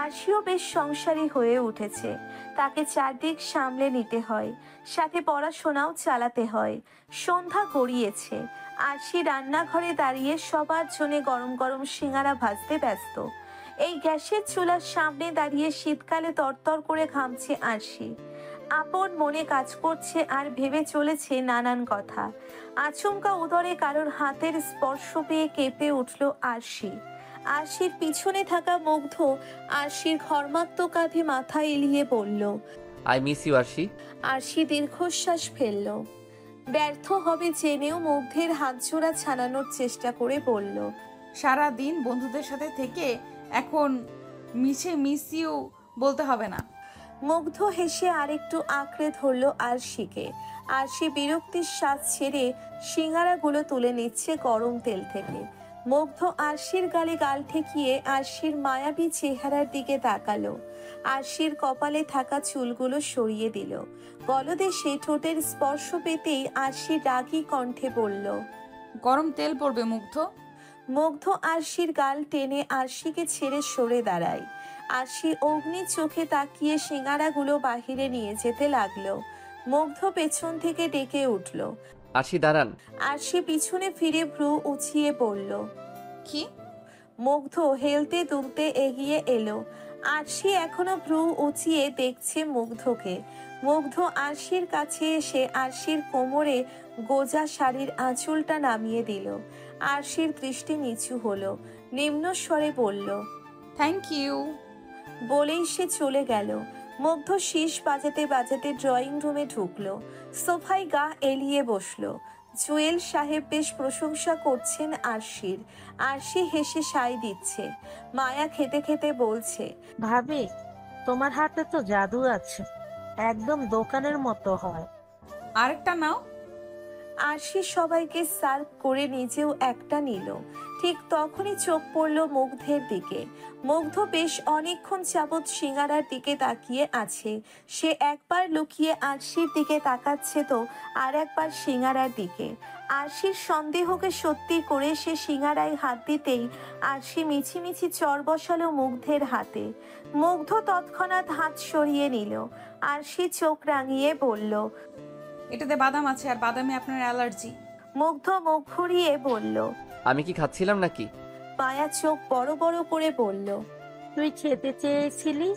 আরশিও বেশ সংসারী হয়ে উঠেছে। তাকে চারদিক সামলে নিতে হয়, সাথে পড়াশোনাও চালাতে হয়। সন্ধ্যা গড়িয়েছে। আরশি রান্নাঘরে দাঁড়িয়ে সবার জন্য গরম গরম সিঙ্গারা ভাজতে ব্যস্ত। এই গ্যাসের চুলার সামনে দাঁড়িয়ে শীতকালে তরতর করে ঘামছে আরশি। আপন মনে কাজ করছে আর ভেবে চলেছে নানান কথা। আচমকা উদরে কারোর হাতের স্পর্শ পেয়ে কেঁপে উঠল আরশি। আরশির পিছনে থাকা মুগ্ধ আরশির ঘর্মাক্ত কাঁধে মাথা এলিয়ে বলল, আই মিস ইউ আরশি। আরশি দীর্ঘশ্বাস ফেলল। ব্যর্থ হবে জেনেও মুগ্ধের হাত জোড়া ছাড়ানোর চেষ্টা করে বলল, সারা দিন বন্ধুদের সাথে থেকে এখন মিছে মিস ইউ বলতে হবে না। মুগ্ধ হেসে আরেকটু আঁকড়ে ধরল আরশিকে। আরশি বিরক্তির শ্বাস ছেড়ে সিঙ্গারাগুলো তুলে নিচ্ছে গরম তেল থেকে। মুগ্ধ আরশির গালে গাল ঠেকিয়ে আরশির মায়াবী চেহারার দিকে তাকালো। আরশির কপালে থাকা চুলগুলো সরিয়ে দিল। গলদেশে ঠোঁটের স্পর্শ পেতেই আরশি রাগী কণ্ঠে বলল, গরম তেল পড়বে মুগ্ধ। মুগ্ধ আরশির গাল টেনে আরশিকে ছেড়ে সরে দাঁড়ায়। আরশি অগ্নি চোখে তাকিয়ে সিঙ্গারাগুলো বাহিরে নিয়ে যেতে লাগলো। মুগ্ধ পেছন থেকে ডেকে উঠল। আরশি দাঁড়ান। আরশি পিছনে ফিরে ভ্রু উঁচিয়ে পড়ল। কি? মুগ্ধ হেলতে দুলতে এগিয়ে এলো। আরশি এখনো ভ্রু উঁচিয়ে দেখছে মুগ্ধকে। মুগ্ধ আরশির কাছে এসে আরশির কোমরে গোজা শাড়ির আঁচলটা নামিয়ে দিল। আরশির দৃষ্টি নিচু হলো, নিম্ন স্বরে বলল, থ্যাংক ইউ বলেই সে চলে গেল। মুগ্ধ শীষ বাজাতে বাজাতে ড্রয়িং রুমে ঢুকলো। সোফায় গা এলিয়ে বসলো। জুয়েল সাহেব বেশ প্রশংসা করছেন আরশির। আরশি হেসে সায় দিচ্ছে। মায়া খেতে খেতে বলছে, ভাবি তোমার হাতে তো জাদু আছে, একদম দোকানের মতো হয়। আরেকটা নাও। আরশি সবাইকে সার্ভ করে নিজেও একটা নিল। ঠিক তখনই চোখ পড়ল মুগ্ধের দিকে। মুগ্ধ বেশ অনেকক্ষণ যাবৎ সিঙ্গারার দিকে তাকিয়ে আছে। সে একবার লুকিয়ে আরশির দিকে তাকাচ্ছে তো আর একবার সিঙ্গারার দিকে। আরশির সন্দেহকে সত্যি করে সে সিঙ্গারায় হাত দিতেই আরশি মিছিমিছি চর বসালো মুগ্ধের হাতে। মুগ্ধ তৎক্ষণাৎ হাত সরিয়ে নিল। আরশি চোখ রাঙিয়ে বলল, এটাতে বাদাম আছে আর বাদামে আপনার অ্যালার্জি। মুগ্ধ মুখ ঘুরিয়ে বলল, আমি কি খাচ্ছিলাম নাকি? মায়া চোখ বড় বড় করে বলল, তুই খেতে চেয়েছিলি,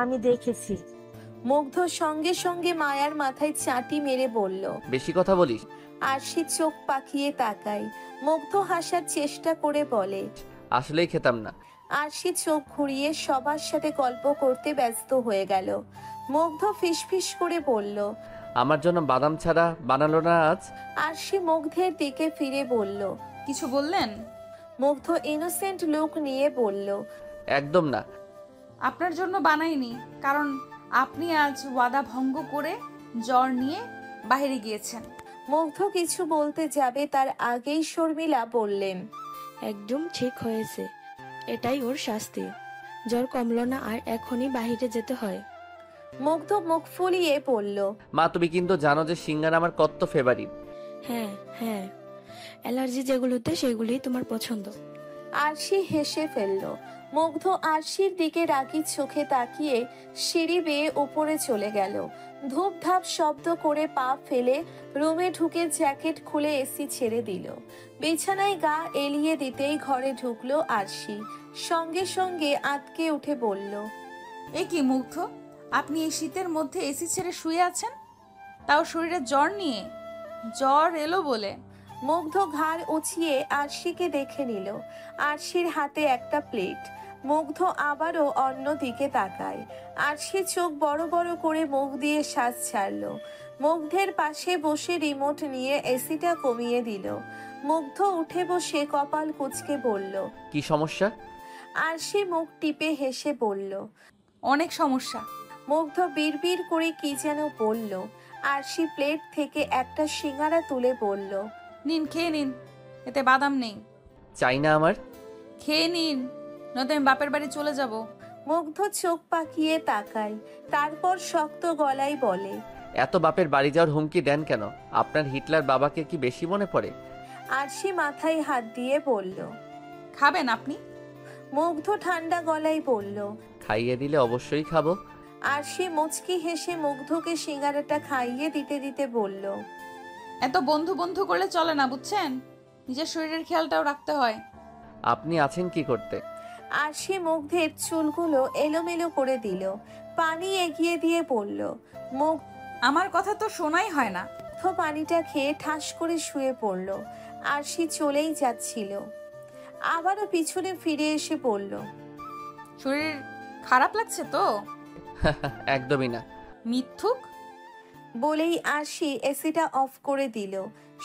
আমি দেখেছি। মুগ্ধ সঙ্গে সঙ্গে মায়ার মাথায় চাটি মেরে বলল, বেশি কথা বলিস। আরশি চোখ পাকিয়ে তাকায়। মুগ্ধ হাসার চেষ্টা করে বলে, আসলেই খেতাম না। আরশি চোখ ঘুরিয়ে সবার সাথে গল্প করতে ব্যস্ত হয়ে গেল। মুগ্ধ ফিসফিস করে বলল, আমার জন্য বাদাম ছাড়া বানালো না আজ? আরশি মুগ্ধের দিকে ফিরে বলল, কিছু বললেন? মুগ্ধ ইনোসেন্ট লুক নিয়ে বলল, একদম না। আপনার জন্য বানাইনি, কারণ আপনি আজ ওয়াদা ভঙ্গ করে জ্বর নিয়ে বাইরে গিয়েছেন। মুগ্ধ কিছু বলতে যাবে তার আগেই শর্মিলা বললেন, একদম ঠিক হয়েছে, এটাই ওর শাস্তি। জ্বর কমলো না আর এখনই বাইরে যেতে হয়। মুগ্ধ মুখ ফুলিয়ে বলল, মা তুমি কিন্তু জানো যে সিঙ্গারা আমার কত ফেভারিট। হ্যাঁ হ্যাঁ, অ্যালার্জি যেগুলোতে সেগুলোই তোমার পছন্দ। আরশি হেসে ফেলল। মুগ্ধ আরশির দিকে রাগী চোখে তাকিয়ে সিঁড়ি বেয়ে উপরে চলে গেল। ধূপধাপ শব্দ করে পা ফেলে রুমে ঢুকে জ্যাকেট খুলে এসি ছেড়ে দিল। বিছানায় গা এলিয়ে দিতেই ঘরে ঢুকলো আরশি। সঙ্গে সঙ্গে আতকে উঠে বলল, এ কি মুগ্ধ, আপনি এই শীতের মধ্যে এসি ছেড়ে শুয়ে আছেন, তাও শরীরে জ্বর নিয়ে? জ্বর এলো বলে? মুগ্ধ ঘাড় উঁচিয়ে আরশিকে দেখে নিল। আরশির হাতে একটা প্লেট। মুগ্ধ আবারও অন্য দিকে তাকায়। আরশি চোখ বড় বড় করে মুখ দিয়ে শ্বাস ছাড়ল। মুগ্ধের পাশে বসে রিমোট নিয়ে এসিটা কমিয়ে দিল। মুগ্ধ উঠে বসে কপাল কুঁচকে বলল, কি সমস্যা? আরশি মুখ টিপে হেসে বলল, অনেক সমস্যা। মুগ্ধ বিড়বিড় করে কি যেন বলল। আরশি প্লেট থেকে একটা সিঙ্গারা তুলে বলল, নিন, খেয়ে নিন, এতে বাদাম নেই। চাই না আমার। খেয়ে নিন, নয়তো আমি বাপের বাড়ি চলে যাব। মুগ্ধ চোখ পাকিয়ে তাকায়, তারপর শক্ত গলায় বলে, এত বাপের বাড়ি যাওয়ার হুমকি দেন কেন? আপনার হিটলার বাবাকে কি বেশি মনে পড়ে? আরশি মাথায় হাত দিয়ে বলল, খাবেন আপনি? মুগ্ধ ঠান্ডা গলায় বলল, খাইয়ে দিলে অবশ্যই খাবো। আরশি মুচকি হেসে মুগ্ধকে সিঙ্গারাটা খাইয়ে দিতে দিতে বলল, এত বন্ধু বন্ধু করলে চলে না, বুঝছেন? নিজের শরীরের খেয়ালটাও রাখতে হয়। আপনি আছেন কি করতে? আরশি মুগ্ধের চুলগুলো এলোমেলো করে দিল। পানি এগিয়ে দিয়ে বলল, মুগ্ধ আমার কথা তো শোনাই হয় না। পানিটা খেয়ে ঠাস করে শুয়ে পড়ল। আরশি চলেই যাচ্ছিল। আবারও পিছনে ফিরে এসে বলল, শরীর খারাপ লাগছে তো? একদমই না। মিথ্যুক। বলেই আরশি এসিটা অফ করে দিল।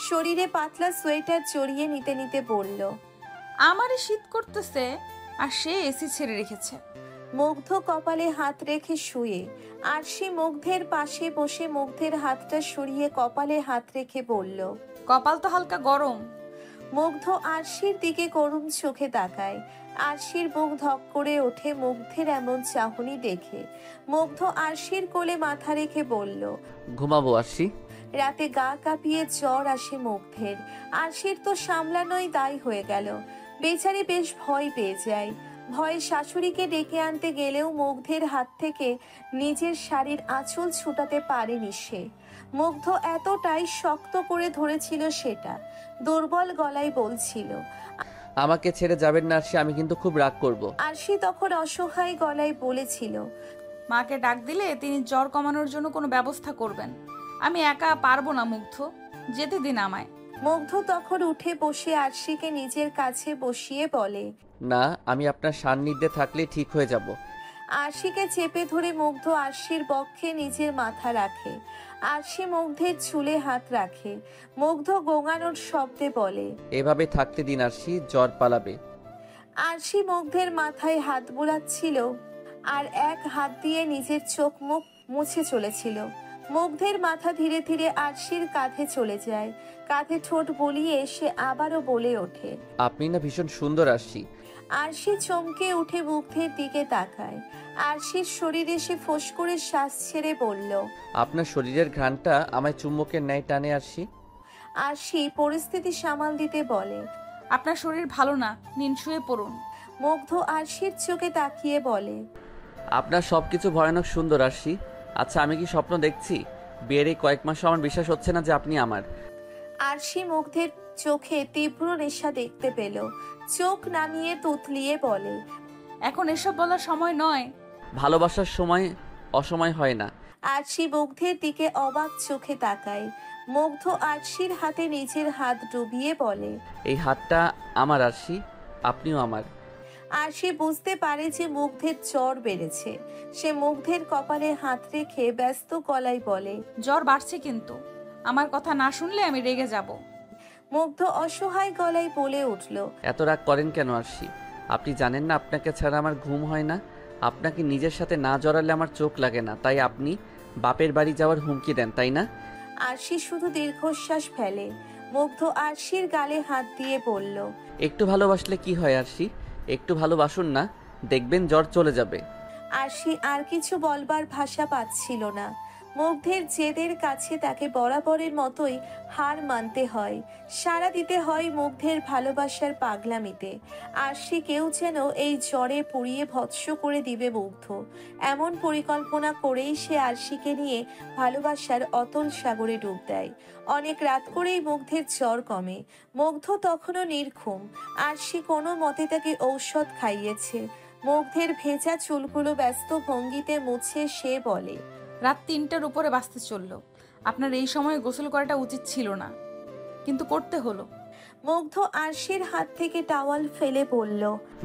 শরীরে পাতলা সোয়েটার জড়িয়ে নিতে নিতে বলল, আমারই শীত করতেছে আর সে এসি ছেড়ে রেখেছে। মুগ্ধ কপালে হাত রেখে শুয়ে। আরশি মুগ্ধের পাশে বসে মুগ্ধের হাতটা সরিয়ে কপালে হাত রেখে বলল, কপাল তো হালকা গরম। মুগ্ধ আরশির দিকে করুণ চোখে তাকায়। আরশির বুক ধক করে ওঠে মুগ্ধের এমন চাহনি দেখে। মুগ্ধ আরশির কোলে মাথা রেখে বলল, ঘুমাবো আরশি। রাতে গা কাঁপিয়ে জ্বর আসে মুগ্ধের। আরশির তো সামলানোই দায় হয়ে গেল। বেচারি বেশ ভয় পেয়ে যায়। ভয়ে শাশুড়িকে ডেকে আনতে গেলেও মুগ্ধের হাত থেকে নিজের শাড়ির আঁচল ছুটাতে পারেনি সে। মুগ্ধ এতটাই শক্ত করে ধরেছিল সেটা, দুর্বল গলায় বলছিল, আমাকে ছেড়ে যাবেন না আরশি, আমি কিন্তু খুব রাগ করব। আরশি তখন অসহায় গলায় বলেছিল, মাকে ডাক দিলে তিনি জ্বর কমানোর জন্য কোনো ব্যবস্থা করবেন। আমি একা পারবো না মুগ্ধ, যেতে দিন আমায়। মুগ্ধ তখন উঠে বসে আরশিকে নিজের কাছে বসিয়ে বলে, না, আমি আপনার সান্নিধ্যে থাকলে ঠিক হয়ে যাব। আরশিকে চেপে ধরে মুগ্ধ আরশির বক্ষে নিজের মাথা রাখে। আরশি মুগ্ধের চুলে হাত রাখে। মুগ্ধ গোঙানোর শব্দে বলে, এভাবে থাকতে দিন আরশি, জ্বর পালাবে। আরশি মুগ্ধের মাথায় হাত বুলাচ্ছিল আর এক হাত দিয়ে নিজের চোখ মুখ মুছে চলেছিল। মুগ্ধের মাথা ধীরে ধীরে আরশির কাঁধে চলে যায়। কাঁধে ঠোঁট বলিয়ে সে আবারও বলে ওঠে, আপনি না ভীষণ সুন্দর আরশি। আরশি চমকে উঠে মুগ্ধের দিকে তাকায়। আরশির শরীরে সে ফোঁস করে শ্বাস ছেড়ে বলল, আপনার শরীরের ঘ্রাণটা আমায় চুম্বকের ন্যায় টানে আরশি। আরশি পরিস্থিতি সামাল দিতে বলে, আপনার শরীর ভালো না, নিন শুয়ে পড়ুন। মুগ্ধ আরশির চোখে তাকিয়ে বলে, আপনার সবকিছু ভয়ানক সুন্দর আরশি। আচ্ছা, আমি কি স্বপ্ন দেখছি? বিয়ের এই কয়েক মাসও আমার বিশ্বাস হচ্ছে না যে আপনি আমার। আরশি মুগ্ধের চোখে তীব্র নেশা দেখতে পেল। চোখ নামিয়ে তুতলিয়ে বলে, এখন এসব বলার সময় নয়। ভালোবাসার সময় অসময় হয় না। আরশি মুগ্ধের দিকে অবাক চোখে তাকায়। মুগ্ধ আরশির হাতে নিজের হাত ডুবিয়ে বলে, এই হাতটা আমার আরশি, আপনিও আমার। আরশি বুঝতে পারে যে মুগ্ধের জ্বর বেড়েছে। সে মুগ্ধের কপালে হাত রেখে ব্যস্ত গলায় বলে, জ্বর বাড়ছে, কিন্তু আমার কথা না শুনলে আমি রেগে যাব। মুগ্ধ অসহায় গলায় বলে উঠল, এত রাগ করেন কেন আরশি? আপনি জানেন না আপনাকে ছাড়া আমার ঘুম হয় না। আপনাকে নিজের সাথে না জড়ালে আমার চোখ লাগে না, তাই আপনি বাপের বাড়ি যাওয়ার হুমকি দেন, তাই না? আরশি শুধু দীর্ঘশ্বাস ফেলে। মুগ্ধ আরশির গালে হাত দিয়ে বলল, একটু ভালোবাসলে কি হয় আরশি? একটু ভালোবাসুন না, দেখবেন জ্বর চলে যাবে। আরশি আর কিছু বলবার ভাষা পাচ্ছিল না। মুগ্ধের জেদের কাছে তাকে বরাবরের মতোই হার মানতে হয়। সাড়া দিতে হয় মুগ্ধের ভালোবাসার পাগলামিতে। আরশি কেউ যেন এই জ্বরে পুড়িয়ে ভৎস করে দিবে মুগ্ধ, এমন পরিকল্পনা করেই সে আরশিকে নিয়ে ভালোবাসার অতল সাগরে ডুব দেয়। অনেক রাত করেই মুগ্ধের জ্বর কমে। মুগ্ধ তখনও নির্ঘুম। আরশি কোনো মতে তাকে ঔষধ খাইয়েছে। মুগ্ধের ভেজা চুলগুলো ব্যস্ত ভঙ্গিতে মুছে সে বলে, রাত 3টার উপরে বাঁচতে চললো। আপনার এই সময়ে গোসল করাটা উচিত ছিল না, কিন্তু করতে হলো। মুগ্ধ আরশির হাত থেকে টাওয়াল ফেলে বলল,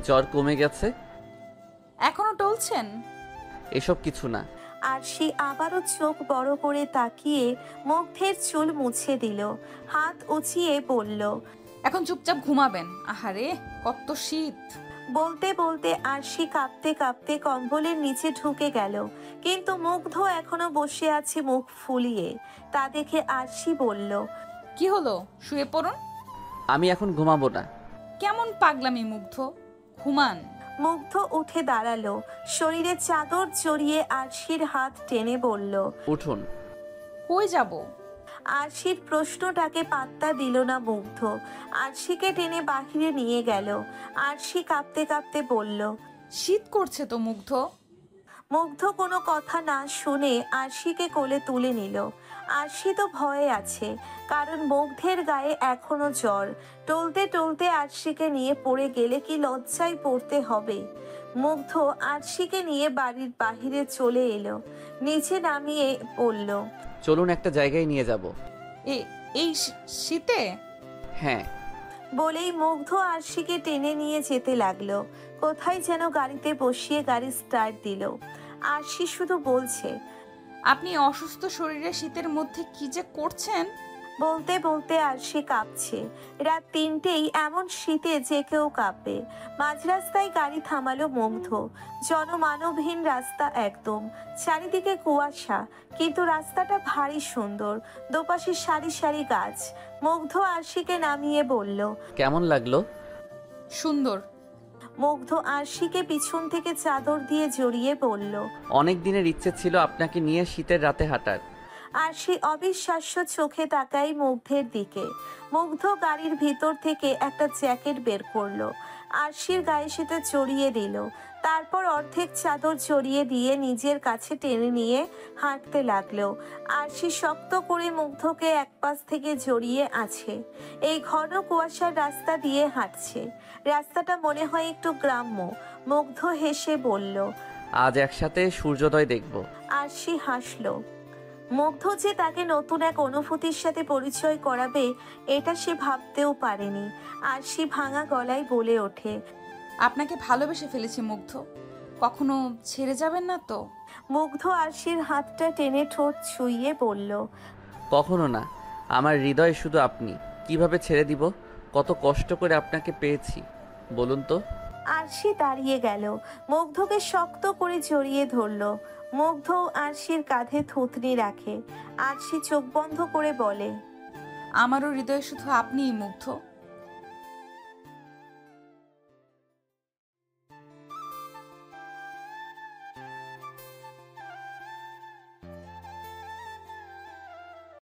জ্বর কমে গেছে? এখনো টলছেন? এসব কিছু না। আরশি আবারও চোখ বড় করে তাকিয়ে মুগ্ধের চুল মুছে দিল। হাত উঁচিয়ে বলল, এখন চুপচাপ ঘুমাবেন। আহারে, কত শীত। বলতে বলতে আরশি কাঁপতে কাঁপতে কম্বলের নিচে ঢুকে গেল। কিন্তু মুগ্ধ এখনো বসে আছে মুখ ফুলিয়ে। তা দেখে আরশি বলল, কি হলো, শুয়ে পড়ুন। আমি এখন ঘুমাবো না। কেমন পাগলামি মুগ্ধ, ঘুমান। মুগ্ধ উঠে দাঁড়ালো। শরীরে চাদর জড়িয়ে আরশির হাত টেনে বলল, উঠুন। কই যাব? আরশির প্রশ্নটাকে পাত্তা দিল না মুগ্ধ। আরশিকে টেনে বাহিরে নিয়ে গেল। আরশি কাঁপতে কাঁপতে বলল, শীত করছে তো মুগ্ধ। মুগ্ধ কোনো কথা না শুনে আরশিকে কোলে তুলে নিল। আরশি তো ভয়ে আছে, কারণ মুগ্ধের গায়ে এখনো জ্বর। টলতে টলতে আরশিকে নিয়ে পড়ে গেলে কি লজ্জায় পড়তে হবে। মুগ্ধ আরশিকে নিয়ে বাড়ির বাহিরে চলে এলো। নিচে নামিয়ে বলল, চলুন একটা জায়গায় নিয়ে যাব। এই শীতে? হ্যাঁ। বলেই মুগ্ধ আরশিকে টেনে নিয়ে যেতে লাগলো। কোথায় যেন গাড়িতে বসিয়ে গাড়ি স্টার্ট দিল। আরশি শুধু বলছে, আপনি অসুস্থ শরীরে শীতের মধ্যে কি যে করছেন। বলতে বলতে আরশি কাঁপছে। রাত 3টেই এমন শীতে যে কেউ কাঁপে। মাঝ রাস্তায় গাড়ি থামালো মুগ্ধ। জনমানবহীন রাস্তা একদম, চারিদিকে কুয়াশা, কিন্তু রাস্তাটা ভারী সুন্দর। দুপাশে সারি সারি গাছ। মুগ্ধ আরশিকে নামিয়ে বলল, কেমন লাগলো? সুন্দর। মুগ্ধ আরশিকে পিছন থেকে চাদর দিয়ে জড়িয়ে বলল, অনেক দিনের ইচ্ছে ছিল আপনাকে নিয়ে শীতের রাতে হাঁটার। আরশি অবিশ্বাস্য চোখে তাকায় মুগ্ধের দিকে। মুগ্ধ গাড়ির ভিতর থেকে একটা জ্যাকেট বের করলো, আরশির গায়ে সেটা জড়িয়ে দিল। তারপর অর্ধেক চাদর জড়িয়ে দিয়ে নিজের কাছে টেনে নিয়ে হাঁটতে লাগলো। আরশি শক্ত করে মুগ্ধকে এক পাশ থেকে জড়িয়ে আছে। এই ঘন কুয়াশার রাস্তা দিয়ে হাঁটছে। রাস্তাটা মনে হয় একটু গ্রাম্য। মুগ্ধ হেসে বলল, আজ একসাথে সূর্যোদয় দেখব। আরশি হাসলো। মুগ্ধ যে তাকে নতুন এক অনুভূতির সাথে পরিচয় করাবে এটা সে ভাবতেও পারেনি। আরশি ভাঙা গলায় বলে ওঠে, আপনাকে ভালোবেসে ফেলেছি মুগ্ধ, কখনো ছেড়ে যাবেন না তো? মুগ্ধ আরশির হাতটা টেনে ঠোঁট ছুঁয়ে বলল, কখনো না, আমার হৃদয় শুধু আপনি। কিভাবে ছেড়ে দিব? কত কষ্ট করে আপনাকে পেয়েছি বলুন তো। আরশি দাঁড়িয়ে গেল, মুগ্ধকে শক্ত করে জড়িয়ে ধরলো। মুগ্ধ আরশির কাঁধে থুতনি রাখে। আরশি চোখ বন্ধ করে বলে, আমারও হৃদয়ে শুধু আপনিই মুগ্ধ।